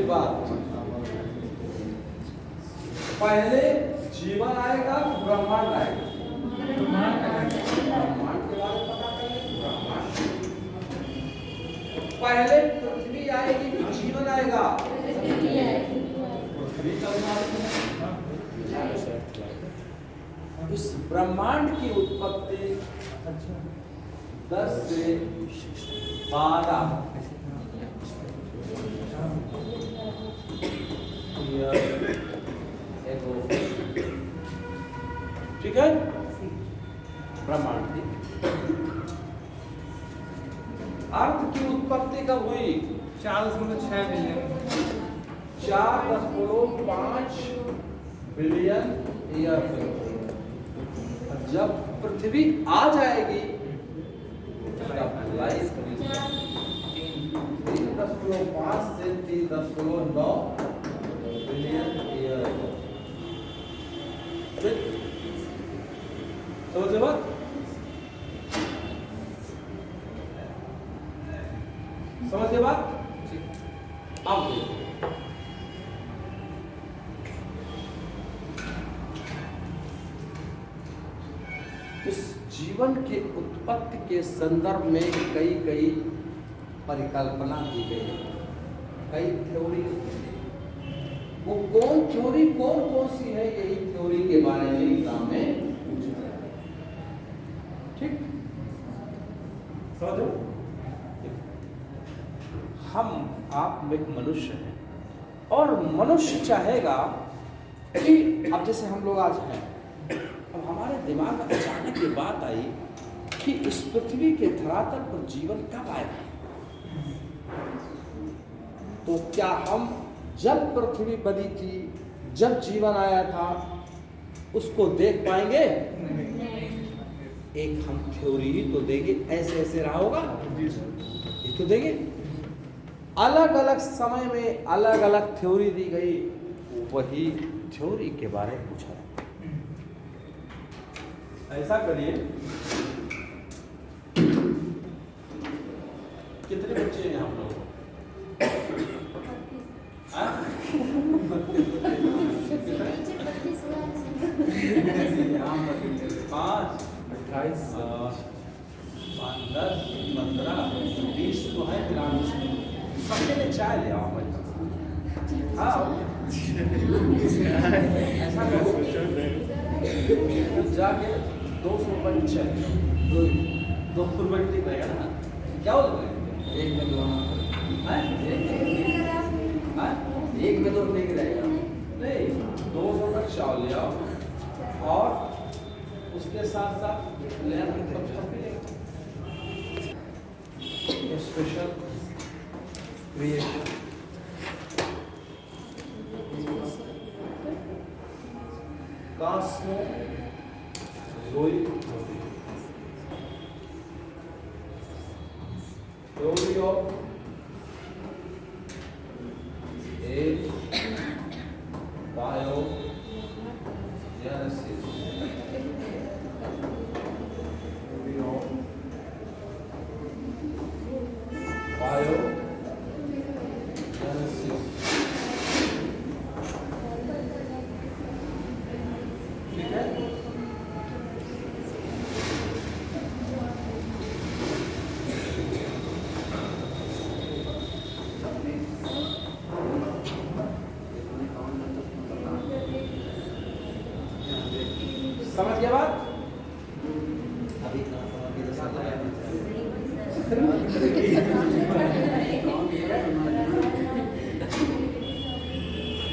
बात, पहले जीवन आएगा ब्रह्मांड आएगा। ब्रह्मांड के बारे में पता करें। ब्रह्मांड पहले पृथ्वी आएगी कि जीवन आएगा? पृथ्वी का इस ब्रह्मांड की उत्पत्ति 10 से 12 ठीक है। ब्रह्मांड की अर्थ की उत्पत्ति कब हुई? 4.6 बिलियन 4.5 बिलियन ईयर। जब पृथ्वी आ जाएगी 3.5 से 3.9 बिलियन ईयर। समझे बात? समझ गए बात? अब इस जीवन के उत्पत्ति के संदर्भ में कई परिकल्पना की गई, कई थ्योरी। वो कौन थ्योरी कौन सी है, यही थ्योरी के बारे में एग्जाम में पूछा जाए। हम आप एक मनुष्य हैं और मनुष्य चाहेगा कि अब जैसे हम लोग आज हैं, अब हमारे दिमाग में अचानक ये बात आई कि इस पृथ्वी के धरातल पर जीवन कब आएगा। तो क्या हम जब पृथ्वी बनी थी, जब जीवन आया था, उसको देख पाएंगे? एक हम थ्योरी ही तो देंगे, ऐसे ऐसे रहा होगा ये तो देंगे। अलग अलग समय में अलग अलग थ्योरी दी गई, वही थ्योरी के बारे में पूछा। ऐसा करिए, कितने बच्चे हैं आप लोग? पाँच, 28, 10, 15, 20 तो है फिलहाल उसमें। सबके लिए चाय ले आओ भाई। हाँ ऐसा करो, जाके 200 रुपये की चाय, 200 रुपये ठीक रहेगा ना? क्या बोल रहे हैं? एक में दो, एक में दो ठीक रहेगा। नहीं, 200 रुपये चावल ले आओ और उसके साथ साथ लेना special creation cosmozoic theory of age biogenesis समझ गया बात? अभी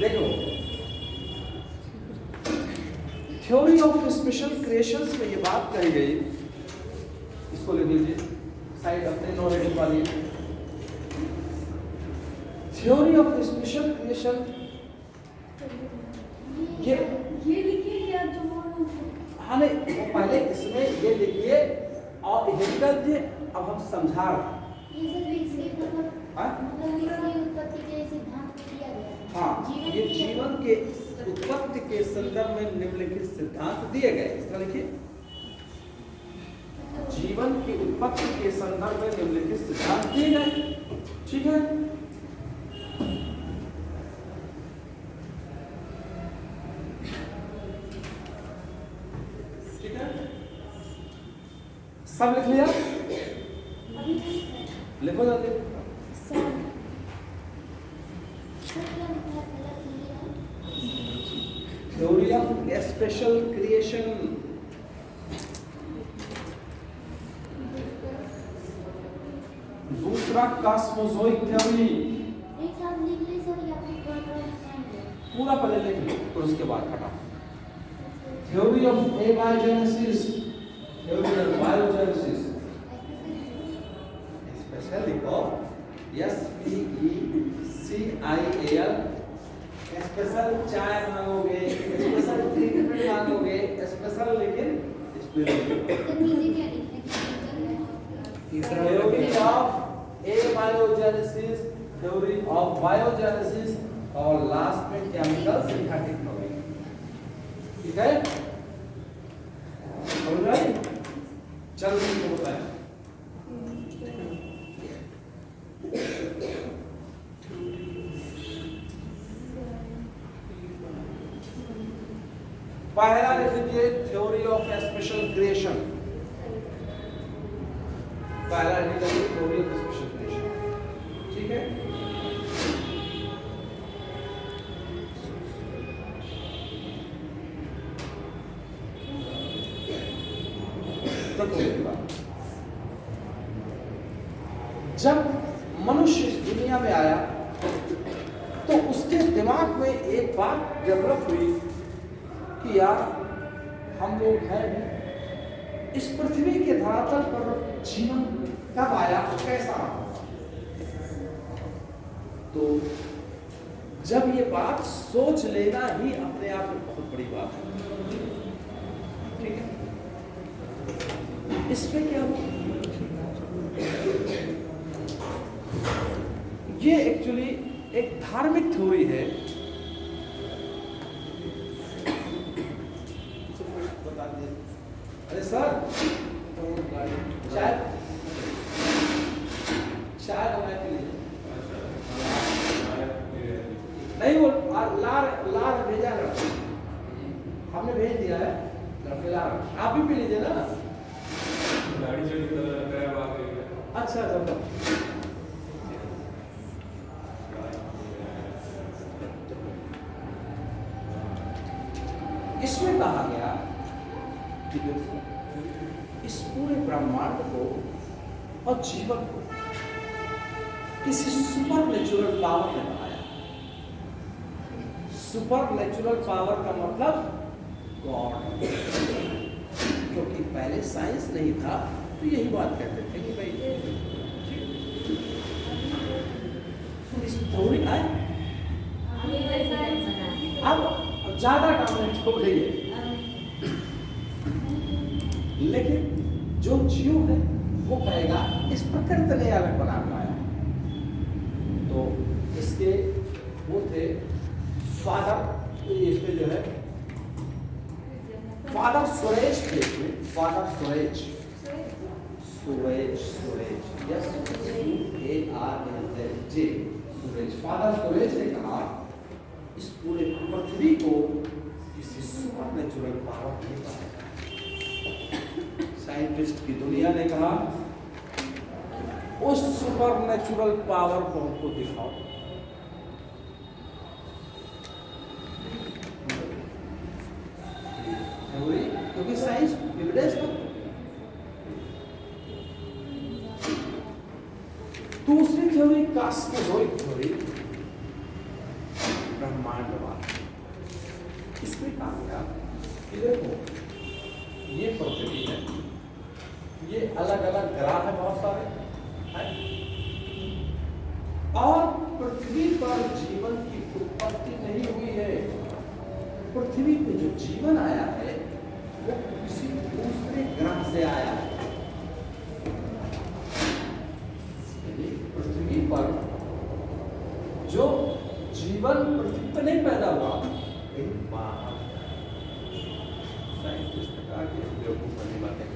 देखो, थ्योरी ऑफ स्पेशल क्रिएशंस में ये बात कही गई, इसको लिख लीजिए साइड अपने नॉलेज वाली। थ्योरी ऑफ स्पेशल क्रिएशन ये लिखिए क्या जो हाँ नहीं, वो पहले इसमें ये लिखिए और ये कर दिए। अब हम समझा हाँ, ये जीवन के उत्पत्ति के संदर्भ में निम्नलिखित सिद्धांत दिए गए। इसका लिखिए, जीवन की उत्पत्ति के संदर्भ में निम्नलिखित सिद्धांत दिए गए। ठीक है, सब लिख लिया? लिखो जल्दी। थ्योरी ऑफ स्पेशल क्रिएशन, दूसरा कॉस्मोजोइक थ्योरी। एक साथ लिख ले सर या फिर पूरा पहले लिख लो फिर उसके बाद हटा। Theory of abiogenesis, theory of biogenesis, specially of SPECIAL, special चाय मांगोगे, स्पेशल ट्रीटमेंट मांगोगे, स्पेशल लेकिन theory of abiogenesis, theory of biogenesis और लास्ट में केमिकल सिंथेटिक नॉलेज। ठीक है, ऑलराइट, चल तुमको बताएं। पहला लिख लीजिए थ्योरी ऑफ स्पेशल क्रिएशन। पहला लिख लीजिए थ्योरी ऑफ स्पेशल क्रिएशन। ठीक है, जब मनुष्य इस दुनिया में आया तो उसके दिमाग में एक बात डेवलप हुई कि यार हम लोग हैं भी, इस पृथ्वी के धरातल पर जीवन कब आया, कैसा रहा। तो जब ये बात सोच लेना ही अपने आप में बहुत बड़ी बात है, ठीक है। इसमें क्या हुआ, ये एक्चुअली एक धार्मिक थ्योरी है। अरे सर शायद शायद हमें के लिए नहीं, वो लार भेजा है, हमने भेज दिया है लड़के लार, आप भी पी लीजिए ना। अच्छा अच्छा, इसमें कहा गया कि देखो इस पूरे ब्रह्मांड को और जीवन को किसी सुपर नेचुरल पावर ने बनाया। सुपर नेचुरल पावर का मतलब गॉड, क्योंकि पहले साइंस नहीं था तो यही बात कहते थे कि भाई इस थोड़ी आए, अब ज्यादा डोमिनेट हो गई है। लेकिन जो जीव है वो कहेगा इस प्रकृति ने अलग बना पाया। तो इसके वो थे फादर, इसमें जो है फादर सुरेश थे, father Suresh, Suresh Suresh yes ARSJ Suresh. Father Suresh ने कहा इस पूरे पृथ्वी को किसी सुपर नेचुरल पावर ने बनाया। साइंटिस्ट की दुनिया ने कहा उस सुपर नेचुरल पावर को हमको दिखाओ। क्योंकि साइंस एविडेंस पर। दूसरी थ्योरी कॉस्मोलॉजिक थ्योरी, ब्रह्मांडवाद। इसमें कहा गया कि देखो ये पृथ्वी है, ये अलग अलग ग्रह है बहुत सारे है? और पृथ्वी पर जीवन की उत्पत्ति नहीं हुई है। पृथ्वी पे जो जीवन आया है वो किसी दूसरे ग्रह से आया है। पृथ्वी पर जो जीवन पृथ्वी पर नहीं पैदा हुआ, कहीं बाहर साइंटिस्ट ने कहा कि बेवकूफ वाली बातें।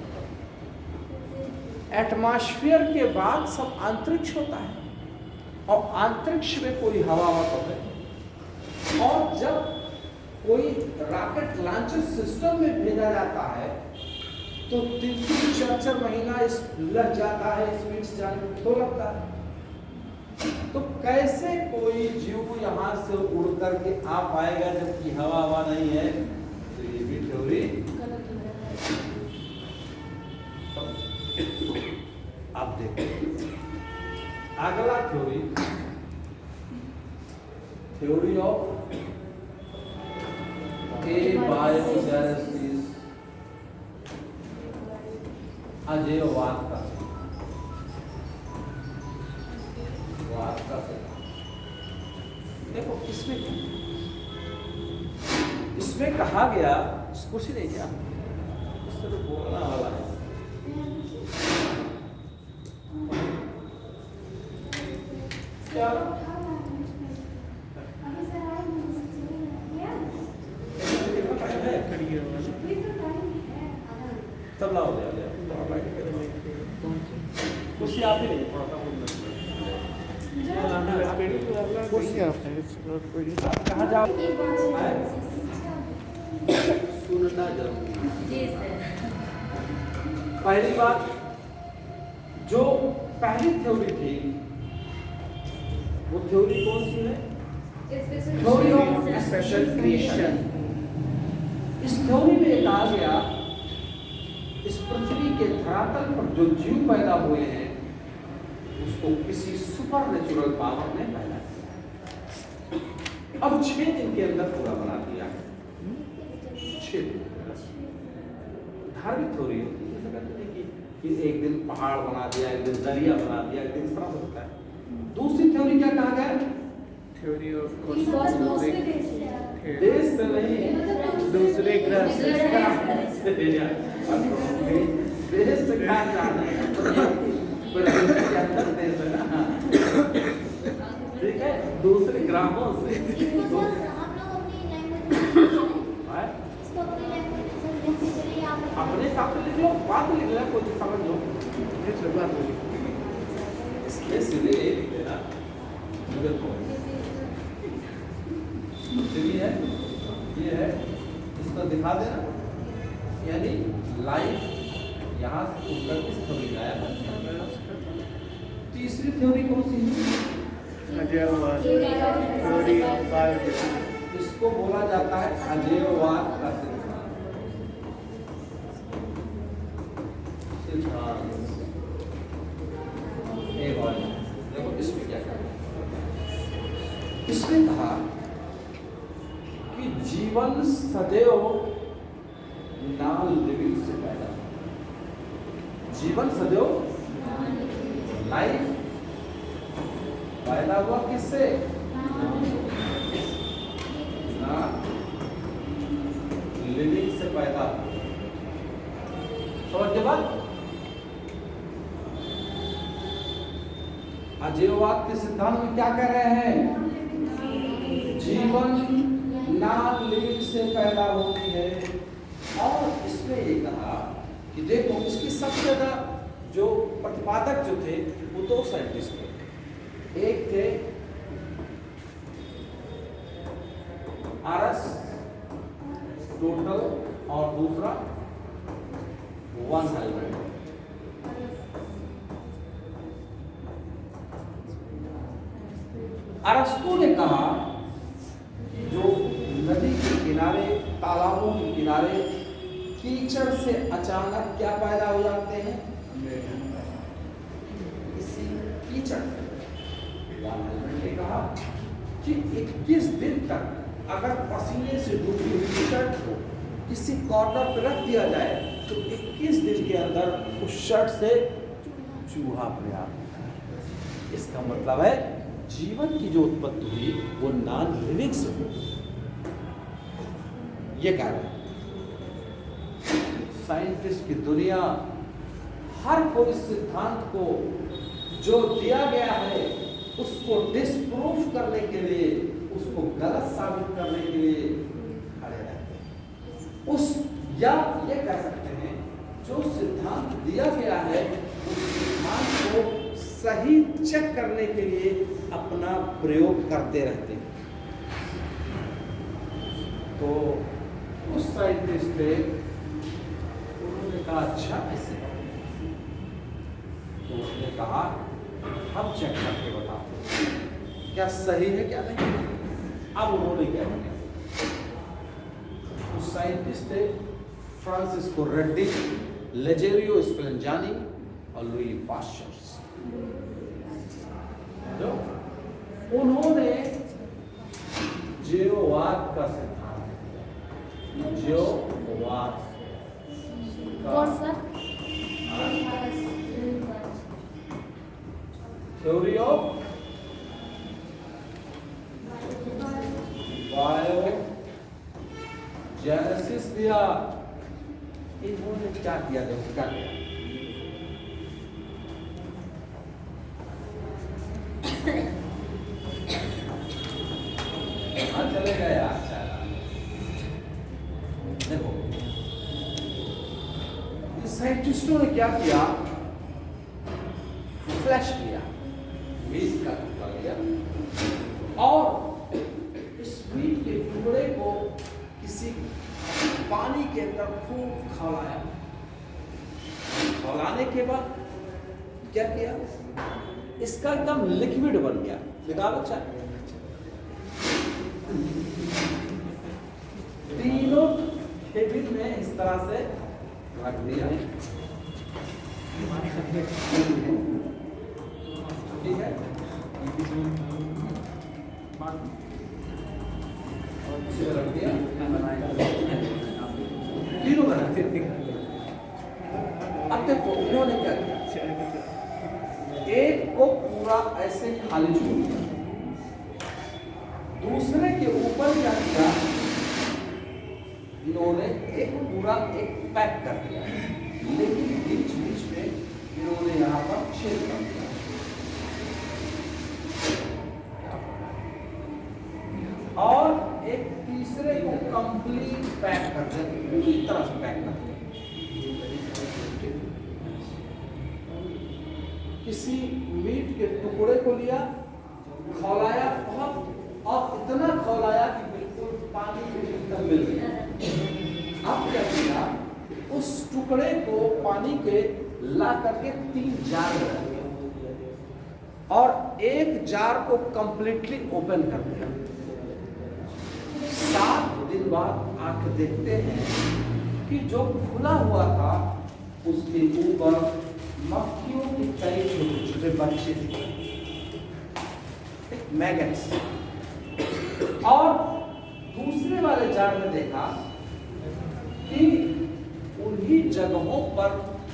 एटमॉस्फेयर के बाद सब अंतरिक्ष होता है और अंतरिक्ष में कोई हवा तो है, और जब कोई रॉकेट लॉन्चर सिस्टम में भेजा जाता है तो 3-4 महीना इस लग जाता है, स्पीड जाने में तो लगता है। तो कैसे कोई जीव यहाँ से उड़ करके आ पाएगा जबकि हवा नहीं है? तो ये भी थ्योरी आप देखो। अगला थ्योरी, थ्योरी ऑफ बायोगैसेस, अजैववाद का देखो। इसमें कहा गया, कुछ नहीं क्या इससे तो बोलना वाला है। क्या तब लाओ दे कुछ आप ही नहीं थोड़ा सा कहाँ जाओ सुनना जरूरी। पहली बात, जो पहली थ्योरी थी वो थ्योरी कौन सी है? Theory of special creation. इस थ्योरी में कहा गया इस पृथ्वी के धरातल पर जो जीव पैदा हुए हैं वो उसको किसी सुपर नेचुरल पावर ने पहना अब 6 दिन के अंदर पूरा बना दिया। 6 दिन धार्मिक थ्योरी होती है, जैसे कहते हैं कि एक दिन पहाड़ बना दिया, एक दिन दरिया बना दिया, एक दिन इस तरह से होता है। दूसरी थ्योरी क्या कहा गया? थ्योरी ऑफ देश से नहीं, दूसरे ग्रह से। देश से कहा जाना है के अंदर देश है ना, ठीक है, दूसरे ग्रामों से। इसको सर हम लोग अपनी लैंग्वेज में हाँ? इसको अपनी लैंग्वेज में समझने के लिए आप अपने हिसाब से लिख लो, बात लिख लो, कोई समझ लो। इस बात में इसलिए सीधे ये लिख देना, सीधी है, ये है, इसको दिखा देना, यानी लाइफ यहाँ से उठकर किस थ्योरी आया था। तीसरी थ्योरी कौन सी है? अजयवाद, थ्योरी ऑफ बायोलॉजी। इसको बोला जाता है अजैववाद का सिद्धांत। देखो इसमें क्या कहा, इसने कहा कि जीवन सदैव नॉन लिविंग से पैदा, जीवन सदैव लाइफ पैदा हुआ किससे? लिविंग से पैदा। समझ के बाद अजैववाद के सिद्धांत में क्या कह रहे हैं? जीवन नॉन लिविंग से पैदा होती है। और इसमें ये कहा कि देखो इसकी सबसे ज्यादा जो प्रतिपादक जो थे वो 2 साइंटिस्ट थे, एक थे टोटल और दूसरा वन हेलमेट। अरस्तु ने कहा कि जो नदी के किनारे, तालाबों के किनारे कीचड़ से अचानक क्या पैदा हो जाते हैं? इसी कीचड़ ने कहा कि 21 दिन तक अगर पसीने से डूबी हुई शर्ट को किसी कॉर्नर पर रख दिया जाए तो 21 दिन के अंदर उस शर्ट से चूहा अपने आप होता है। इसका मतलब है जीवन की जो उत्पत्ति हुई वो नॉन लिविंग से हुई। ये कह रहे हैं साइंटिस्ट की दुनिया हर कोई सिद्धांत को जो दिया गया है उसको डिस्प्रूव करने के लिए, उसको गलत साबित करने के लिए खड़े रहते हैं। उस या ये कह सकते हैं जो सिद्धांत दिया गया है उस सिद्धांत को सही चेक करने के लिए अपना प्रयोग करते रहते हैं। तो उस साइंटिस्ट थे, उन्होंने कहा अच्छा ऐसे, तो उसने कहा हम चेक करके बताते क्या सही है क्या नहीं। अब उन्होंने क्या किया, उस साइंटिस्ट थे फ्रांसिस्को रेड्डी, लेजेरियो स्पेलेंजानी और लुई पाश्चर। जो उन्होंने जीववाद का सिद्धांत, जीववाद कौन सा? थ्योरी ऑफ बायोजेनेसिस दिया। इन्होंने क्या किया, देखो क्या किया। चले गए अच्छा, देखो साइंटिस्टों ने क्या किया, फ्लैश किया, मीट का टुकड़ा लिया और इस मीट के टुकड़े को किसी पानी के अंदर खूब खौलाया। खौलाने के बाद क्या किया, इसका एकदम लिक्विड बन गया। निकालो चाहे, तीनों केबिन में इस तरह से रख दिया। ठीक है, इसे रख दिया, तीनों बना। अब देखो इन्होंने क्या किया, एक को पूरा ऐसे खाली छोड़ दिया, दूसरे के ऊपर क्या किया, इन्होंने एक पूरा एक पैक कर दिया, लेकिन बीच बीच में इन्होंने यहाँ पर छेद कर दिया। और एक तीसरे को कंप्लीट पैक कर दिया, पूरी तरह से पैक कर दिया। किसी मीट के टुकड़े को लिया, खौलाया बहुत, और इतना खौलाया कि बिल्कुल पानी में एकदम मिल गया। अब क्या किया, उस टुकड़े को पानी के ला करके 3 जार में रख दिया और एक जार को कंप्लीटली ओपन कर दिया। 7 दिन बाद आके देखते हैं कि जो खुला हुआ था उसके ऊपर मक्खियों के कई छोटे छोटे बच्चे थे, मैगट्स। और दूसरे वाले जार में देखा कि उन्हीं जगहों पर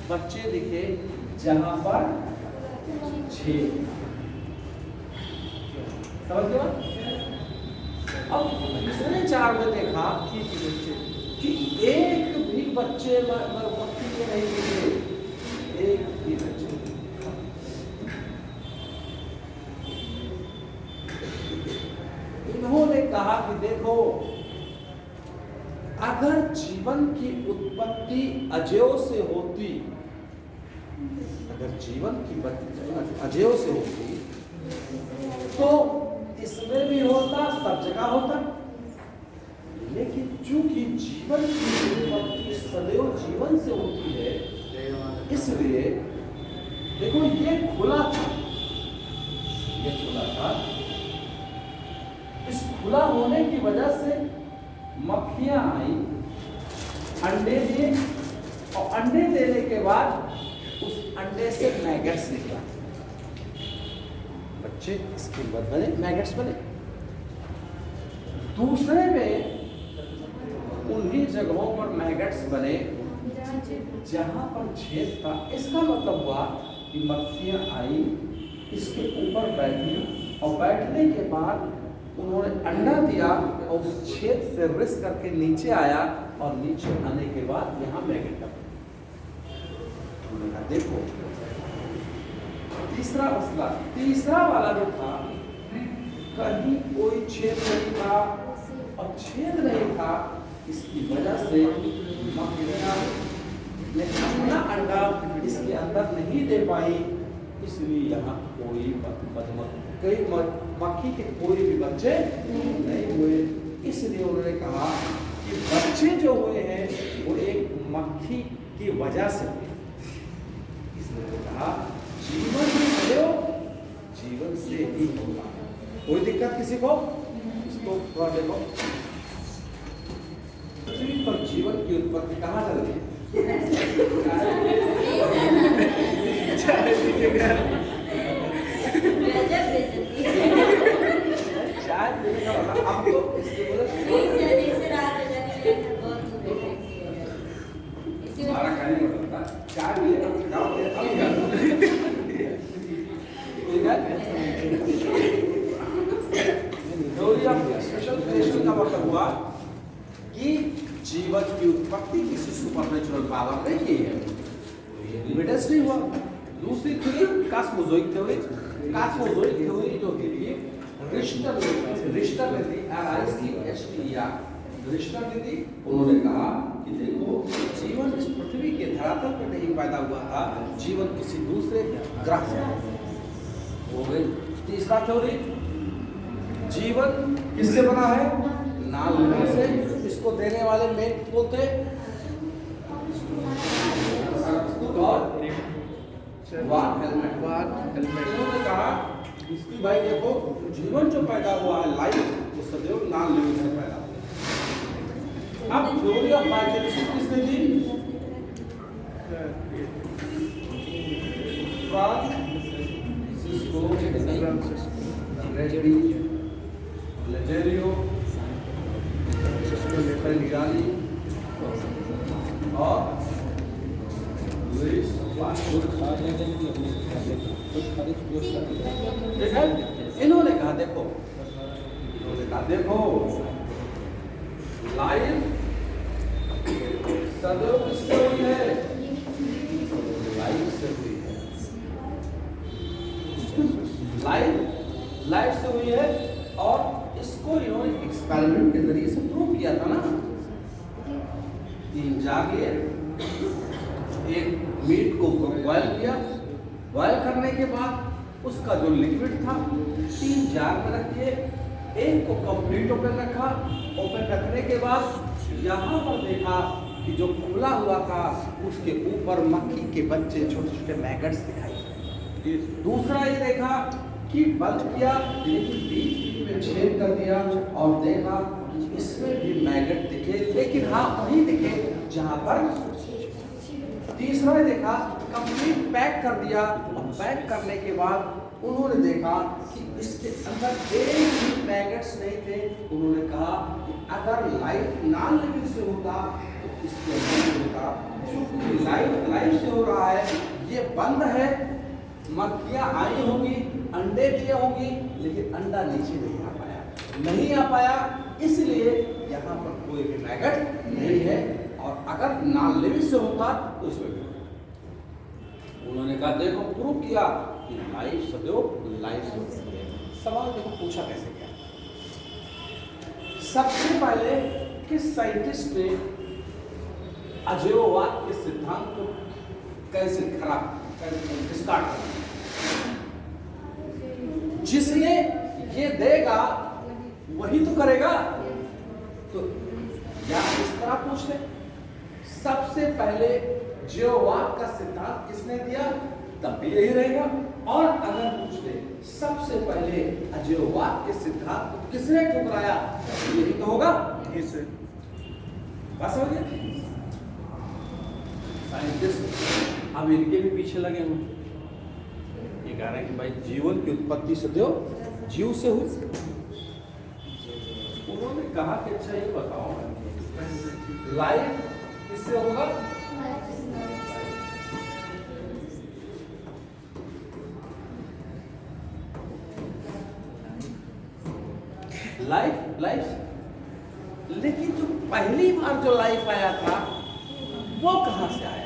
बच्चे दिखे जहां पर छेद। समझ गए? अब दूसरे जार में देखा कि एक भी बच्चे मक्खी के नहीं दिखे, एक भी बच्चे। इन्होंने कहा कि देखो, अगर जीवन की उत्पत्ति अजयों से होती, अगर जीवन की अजयों से होती तो इसमें भी होता, सब जगह होता। लेकिन चूंकि जीवन की उत्पत्ति सदैव जीवन से होती है, इसलिए देखो ये खुला था, ये खुला था। इस खुला होने की वजह से मक्खियां आई, अंडे दिए, और अंडे देने के बाद उस अंडे से मैगट्स निकला, बच्चे इसके बाद बने, मैगट्स बने। दूसरे में उन्हीं जगहों पर मैगट्स बने जहां पर छेद था। इसका मतलब हुआ कि मक्खियां आई, इसके ऊपर बैठी, और बैठने के बाद उन्होंने अंडा दिया और उस छेद से रिस करके नीचे आया, और नीचे आने के बाद यहाँ मैगट का देखो। तीसरा मसला, तीसरा वाला जो था, कहीं कोई छेद नहीं था, और छेद नहीं था, इसकी वजह से मक्खियां ने अपना अंडा इसके अंदर नहीं दे पाई, इसलिए यहाँ कोई मक्खी के कोई भी बच्चे नहीं हुए। इसलिए उन्होंने कहा कि बच्चे जो हुए हैं वो एक मक्खी की वजह से हुए। इसलिए कहा जीवन जीवन से ही होगा। कोई दिक्कत किसी को? इसको थोड़ा देखो, पृथ्वी पर जीवन की उत्पत्ति कहाँ चल रही है? अब तो इसके स्पेशल क्रिएशन का मतलब हुआ कि जीवन की उत्पत्ति किसी सुपरनेचुरल पावर ने की है, एविडेंस नहीं हुआ। दूसरी theory cosmozoic theory. Cosmozoic theory जो थी रिश्टर ने थी, रिश्टर ने थी। उन्होंने कहा कि देखो, जीवन इस पृथ्वी के धरातल पर नहीं पैदा हुआ था, जीवन किसी दूसरे ग्रह से हो गई। तीसरा थ्योरी, जीवन किससे बना है? नाल से। इसको देने वाले मेन बोलते और इन्होंने कहा इसकी भाई देखो, जीवन जो पैदा हुआ है, लाइफ, वो सदैव नॉन लिविंग से पैदा हुआ। अब थ्योरी ऑफ बायोजेनेसिस किसने दी? फ्रांसिस्को रेड्डी, लेजेरियो, फैलियाली और लुइस पास्चर। ठीक है, इन्होंने कहा देखो, लाइफ सदैव किससे हुई है? लाइफ से हुई है। लाइफ से हुई है और इसको इन्होंने एक्सपेरिमेंट के जरिए से प्रूव किया था ना। 3 जागे एक मीट को बॉयल किया, बॉयल करने के बाद उसका जो लिक्विड था 3 जार में रख दिए, एक को कंप्लीट ओपन रखा, ओपन रखने के बाद यहाँ पर देखा कि जो खुला हुआ था उसके ऊपर मक्खी के बच्चे छोटे छोटे मैगट्स दिखाई। दूसरा ये देखा कि बंद किया लेकिन बीच में छेद कर दिया और देखा कि इसमें भी मैगट दिखे, लेकिन हाँ वही दिखे जहाँ पर। तीसरा देखा कंप्लीट पैक कर दिया और पैक करने के बाद उन्होंने देखा कि इसके अंदर एक भी मैगट्स नहीं थे। उन्होंने कहा कि अगर लाइफ नॉन लिविंग से होता तो इसके अंदर होता, क्योंकि लाइफ से हो रहा है, ये बंद है, मक्खियाँ आई होंगी, अंडे दिए होंगी, लेकिन अंडा नीचे नहीं आ पाया, इसलिए यहाँ पर कोई भी मैगट नहीं है। और अगर नॉन लिविंग से होता तो इसमें भी। उन्होंने कहा देखो प्रूव किया कि लाइफ सदैव लाइफ से होती है। सवाल देखो पूछा कैसे गया। सबसे पहले किस साइंटिस्ट ने अजैववाद के सिद्धांत को कैसे डिस्कार्ड किया? जिसने ये देगा वही तो करेगा। तो या इस तरह पूछ ले, सबसे पहले जीववाद का सिद्धांत किसने दिया, तब भी यही रहेगा। और अगर पूछ ले सबसे पहले अजैववाद के सिद्धांत को किसने ठुकराया, यही तो होगा। बस हो गया। साइंटिस्ट अब इनके भी पीछे लगे हुए, ये कह रहे हैं कि भाई जीवन की उत्पत्ति सदैव जीव से हुई। उन्होंने कहा कि अच्छा ये बताओ लाइफ किससे होगा? लाइफ लेकिन जो पहली बार जो लाइफ आया था वो कहां से आया?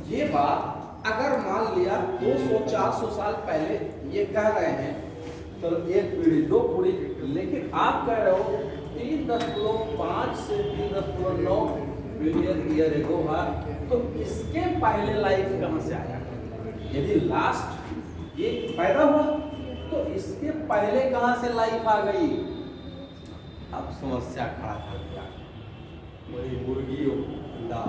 ये बात अगर मान लिया 200-400 साल पहले ये कह रहे हैं तो 1 पीढ़ी 2 पीढ़ी, लेकिन आप कह रहे हो 3.5 से 3.9 बिलियन ईयर एगो है, तो इसके पहले लाइफ कहां से आया? यदि लास्ट ये पैदा हुआ तो इसके पहले कहां से लाइफ आ गई? अब समस्या खड़ा कर दिया, वही मुर्गी अंडा।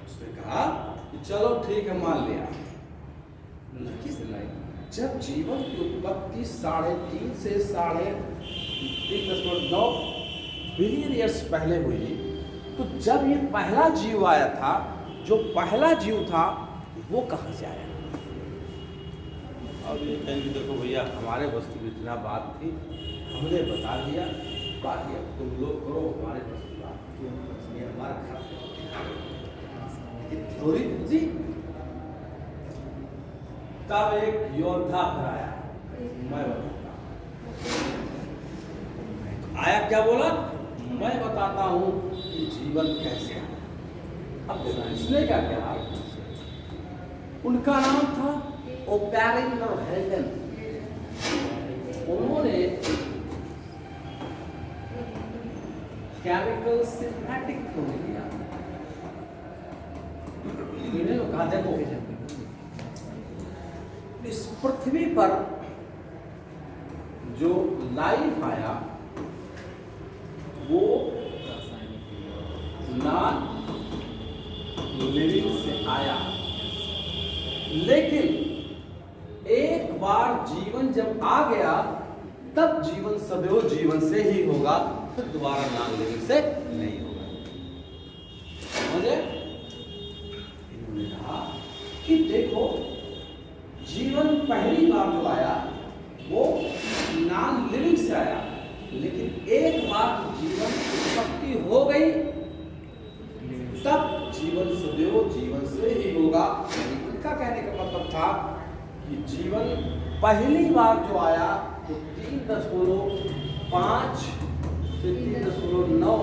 उसने कहा कि चलो ठीक है मान लिया, जब जीवन की उत्पत्ति 3.5 से 3.9 बिलियन ईयर्स पहले हुई, तो जब ये पहला जीव आया था, जो पहला जीव था वो कहाँ से आया? अब ये कहेंगे देखो भैया हमारे बस की इतना बात थी, हमने बता दिया, बाकी अब तुम लोग करो हमारे बस की बात, ये हमारा थोड़ी जी। तब एक योद्धा फिर आया, मैं बताता आया, क्या बोला? मैं बताता हूं कि जीवन कैसे आया। अब इसने क्या किया? उनका नाम था ओपेरिंगर हेल्डन। उन्होंने केमिकल सिंथेटिक थ्योरी दिया। इन्हें लोग कहा देखो इस पृथ्वी पर जो लाइफ आया वो नॉन लिविंग से आया, लेकिन एक बार जीवन जब आ गया तब जीवन सदैव जीवन से ही होगा, फिर दोबारा नॉन लिविंग से नहीं होगा। समझे? कि देखो जीवन पहली बार जो आया वो नॉन लिविंग से आया, लेकिन एक बार जीवन उत्पत्ति हो गई तब जीवन सदैव जीवन से ही होगा। इनका कहने का मतलब था कि जीवन पहली बार जो आया तो 3.5 से 3.9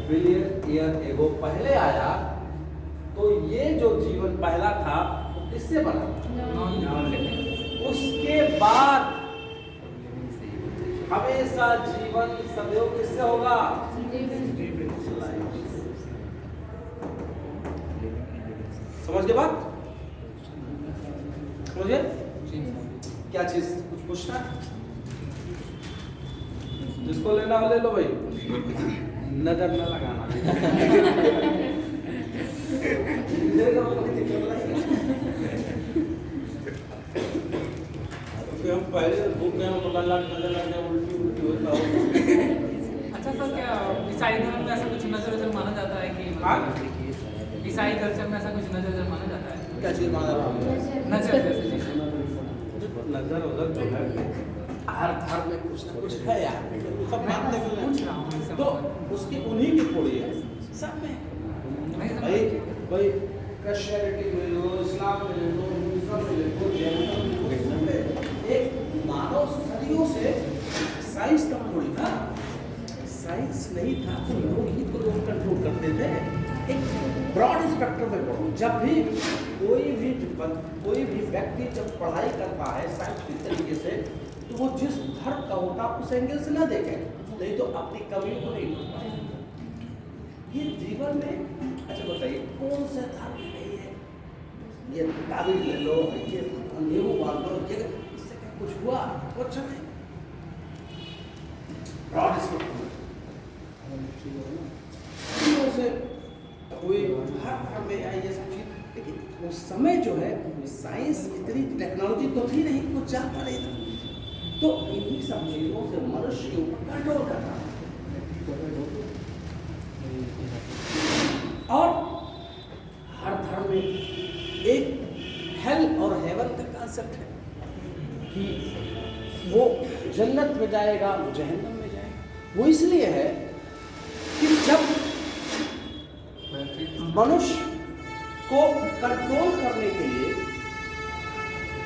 बिलियन ईयर एगो पहले आया। तो ये जो जीवन पहला था वो किससे बना? उसके बाद हमेशा जीवन सदैव किससे होगा? समझ गए बात? समझे? क्या चीज कुछ पूछना? जिसको लेना हो ले लो भाई, नजर न लगाना। हम पहले बुक में हम पता नजर लगने उल्टी होता हो। अच्छा सर, क्या ईसाई धर्म में ऐसा कुछ नजर माना जाता है कि ईसाई कल्चर में ऐसा कुछ नजर माना जाता है? क्या चीज माना जाता है? नजर उधर जो है हर धर्म में कुछ ना कुछ है यार, सब मानते हैं तो उसकी उन्हीं की थोड़ी है, सब में भाई क्रिश्चियनिटी में लो, इस्लाम में ले लो, हिंदुइज्म में ले लो, जैनिज्म में एक मानव सदियों से साइंस का थोड़ी था। साइंस नहीं था तो लोग ही तो लोग कंट्रोल करते थे। एक ब्रॉड स्पेक्ट्रम में पढ़ो। जब भी कोई भी व्यक्ति जब पढ़ाई करता है साइंटिफिक तरीके से तो वो जिस धर्म का होता है उस एंगल से ना देखे, नहीं तो अपनी कमियों को नहीं ढूंढ पाए। ये जीवन में अच्छा बताइए कौन सा धर्म नहीं है? ये ताबीज ले लो, ये नींबू बांध लो, ये इससे क्या कुछ हुआ? कुछ नहीं। ब्रॉड स्पेक्ट्रम से कोई हर धर्म में आई ये सब चीज, लेकिन उस समय जो है साइंस इतनी टेक्नोलॉजी तो थी नहीं, कुछ जानता नहीं था। तो इन्हीं सब चीजों से मनुष्य के ऊपर कंट्रोल करना और हर धर्म में एक हेल और हेवन का कांसेप्ट है कि वो जन्नत में जाएगा, वो जहन्नम में जाएगा। वो इसलिए है कि जब मनुष्य को कंट्रोल करने के लिए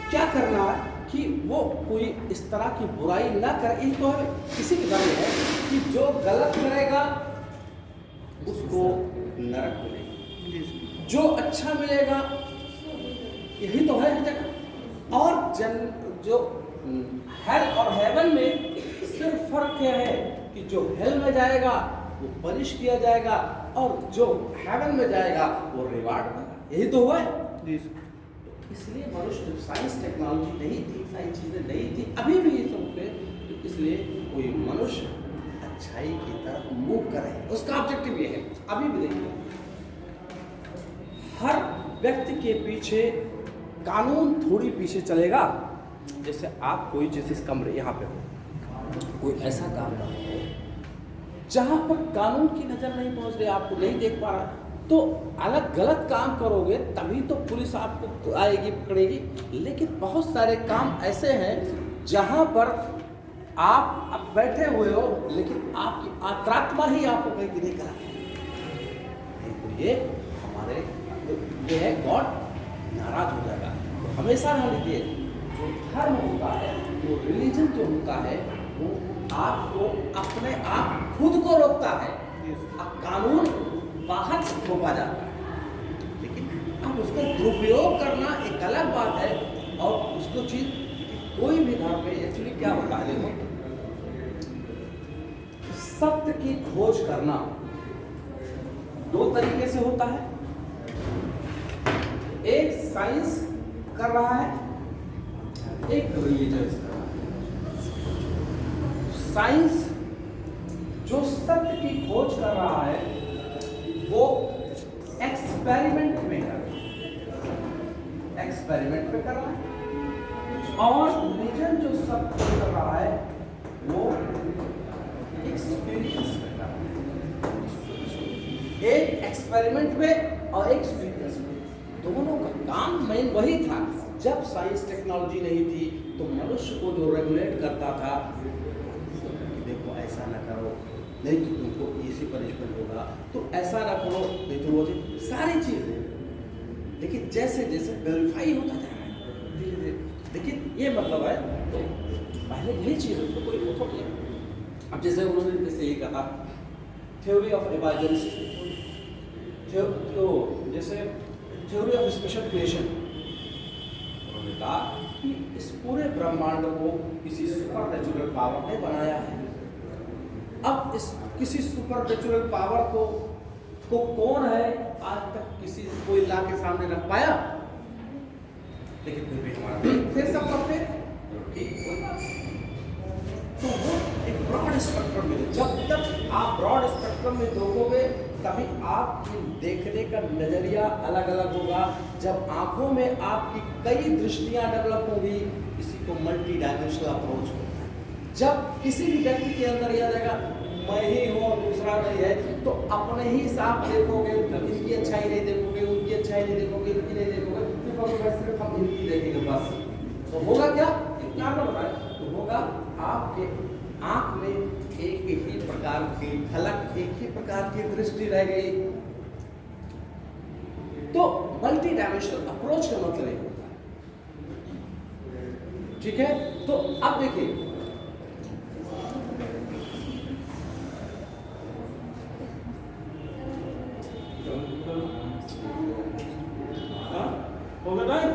क्या करना है कि वो कोई इस तरह की बुराई ना करे। यही तो है किसी के घर में है कि जो गलत करेगा उसको नरक मिलेगा, जो अच्छा मिलेगा। यही तो है हर जगह। और जो हेल और हेवन में सिर्फ फर्क क्या है कि जो हेल में जाएगा वो पनिश किया जाएगा और जो हेवन में जाएगा वो रिवार्ड देगा। यही तो हुआ है। इसलिए मनुष्य जब साइंस टेक्नोलॉजी नहीं थी, सारी चीजें नहीं थी, अभी भी ये सब पे, तो इसलिए कोई मनुष्य अच्छाई की तरफ मूव करे, उसका ऑब्जेक्टिव ये है। अभी भी देखिए हर व्यक्ति के पीछे कानून थोड़ी पीछे चलेगा। जैसे आप कोई जिस कमरे यहाँ पे हो, कोई ऐसा काम कर रहे हो जहाँ पर कानून की नजर नहीं पहुँच रही, आपको नहीं देख पा रहा, तो अलग गलत काम करोगे तभी तो पुलिस आपको आएगी, पकड़ेगी। लेकिन बहुत सारे काम ऐसे हैं जहाँ पर आप अब बैठे हुए हो लेकिन आपकी आत्मा ही आपको कहेगी नहीं गलत है। तो ये हमारे ये है गॉड नाराज हो जाएगा। तो हमेशा ध्यान लीजिए जो धर्म होता है, वो रिलीजन जो होता है, वो आपको अपने आप खुद को रोकता है। अब कानून बाहर से थोपा जाता है, लेकिन अब उसका दुरुपयोग करना एक अलग बात है। और उसको चीज कोई भी धर्म में एक्चुअली क्या होता है, देखो सत्य की खोज करना दो तरीके से होता है। एक साइंस कर रहा है, एक रिलीजियस कर रहा है। साइंस जो सत्य की खोज कर रहा है वो एक्सपेरिमेंट में कर रहा है, एक्सपेरिमेंट में कर रहा है। और रिलीजन जो सत्य खोज कर रहा है वो एक्सपीरियंस में कर रहा है। एक एक्सपेरिमेंट में और एक्सपीरियंस में, दोनों का काम मेन वही था। जब साइंस टेक्नोलॉजी नहीं थी तो मनुष्य को जो रेगुलेट करता था, देखो ऐसा ना करो नहीं तो तुमको ऐसी पनिशमेंट होगा, तो ऐसा ना करो नहीं तो वो सारी चीज़ें। लेकिन जैसे जैसे वेरीफाई होता जा रहा है धीरे धीरे, लेकिन ये मतलब है तो पहले यही चीज़ है तो कोई वो थोड़ी है। अब जैसे उन्होंने जैसे ये कहा थ्योरी ऑफ एवाइजेंस, तो जैसे थ्योरी ऑफ स्पेशल क्रिएशन, उन्होंने कहा कि इस पूरे ब्रह्मांड को किसी सुपर नेचुरल पावर ने बनाया है। अब इस किसी सुपर नेचुरल पावर को कौन है आज तक किसी कोई ला के सामने रख पाया, लेकिन फिर भी हमारा फिर सब परफेक्ट। तो वो एक ब्रॉड स्पेक्ट्रम में, जब तक आप ब्रॉड स्पेक्ट्रम में देखोगे तभी आपकी देखने का नजरिया अलग अलग होगा। जब आंखों में आपकी कई दृष्टियां डेवलप होगी, इसी को मल्टी डायमेंशनल अप्रोच होता है। जब किसी भी व्यक्ति के अंदर यह रहेगा मैं ही हूँ और दूसरा नहीं है, तो अपने ही साफ देखोगे, इसकी अच्छाई नहीं देखोगे, उनकी अच्छाई नहीं देखोगे, इनकी नहीं देखोगे, फिर सिर्फ हम इनकी देखेंगे बस। तो होगा क्या, इतना बताए तो होगा आपके आंख में एक ही प्रकार की झलक, एक ही प्रकार की दृष्टि रह गई। तो मल्टी डायमेंशनल अप्रोच का मतलब ये होता है। ठीक है, तो अब देखिए हो गया भाई,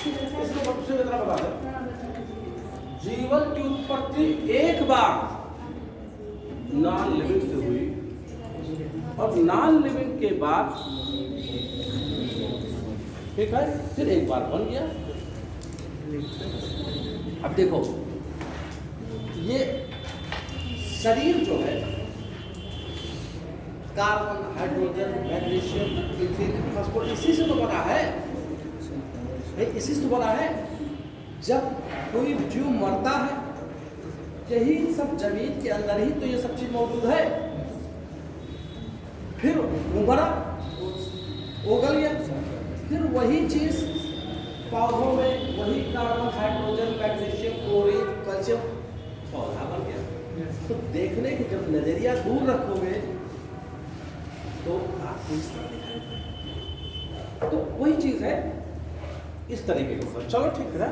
इसको सबसे कितना बता दे। जीवन की उत्पत्ति एक बार नॉन लिविंग से हुई और नॉन लिविंग के बाद ठीक है फिर एक बार बन गया। अब देखो ये शरीर जो है carbon, hydrogen, magnesium, ethane, phosphorus इसी से तो बना है, इसी से तो बना है। जब कोई जीव मरता है यही सब जमीन के अंदर ही तो ये सब चीज मौजूद है। फिर उमड़ा, उगल गया, फिर वही चीज पौधों में वही carbon, hydrogen, magnesium, chlorine, calcium पौधा बन गया। तो देखने के जब नजरिया दूर रखोगे तो आपको इस तरह दिखाई देगा। तो वही चीज है इस तरीके के ऊपर। चलो ठीक है।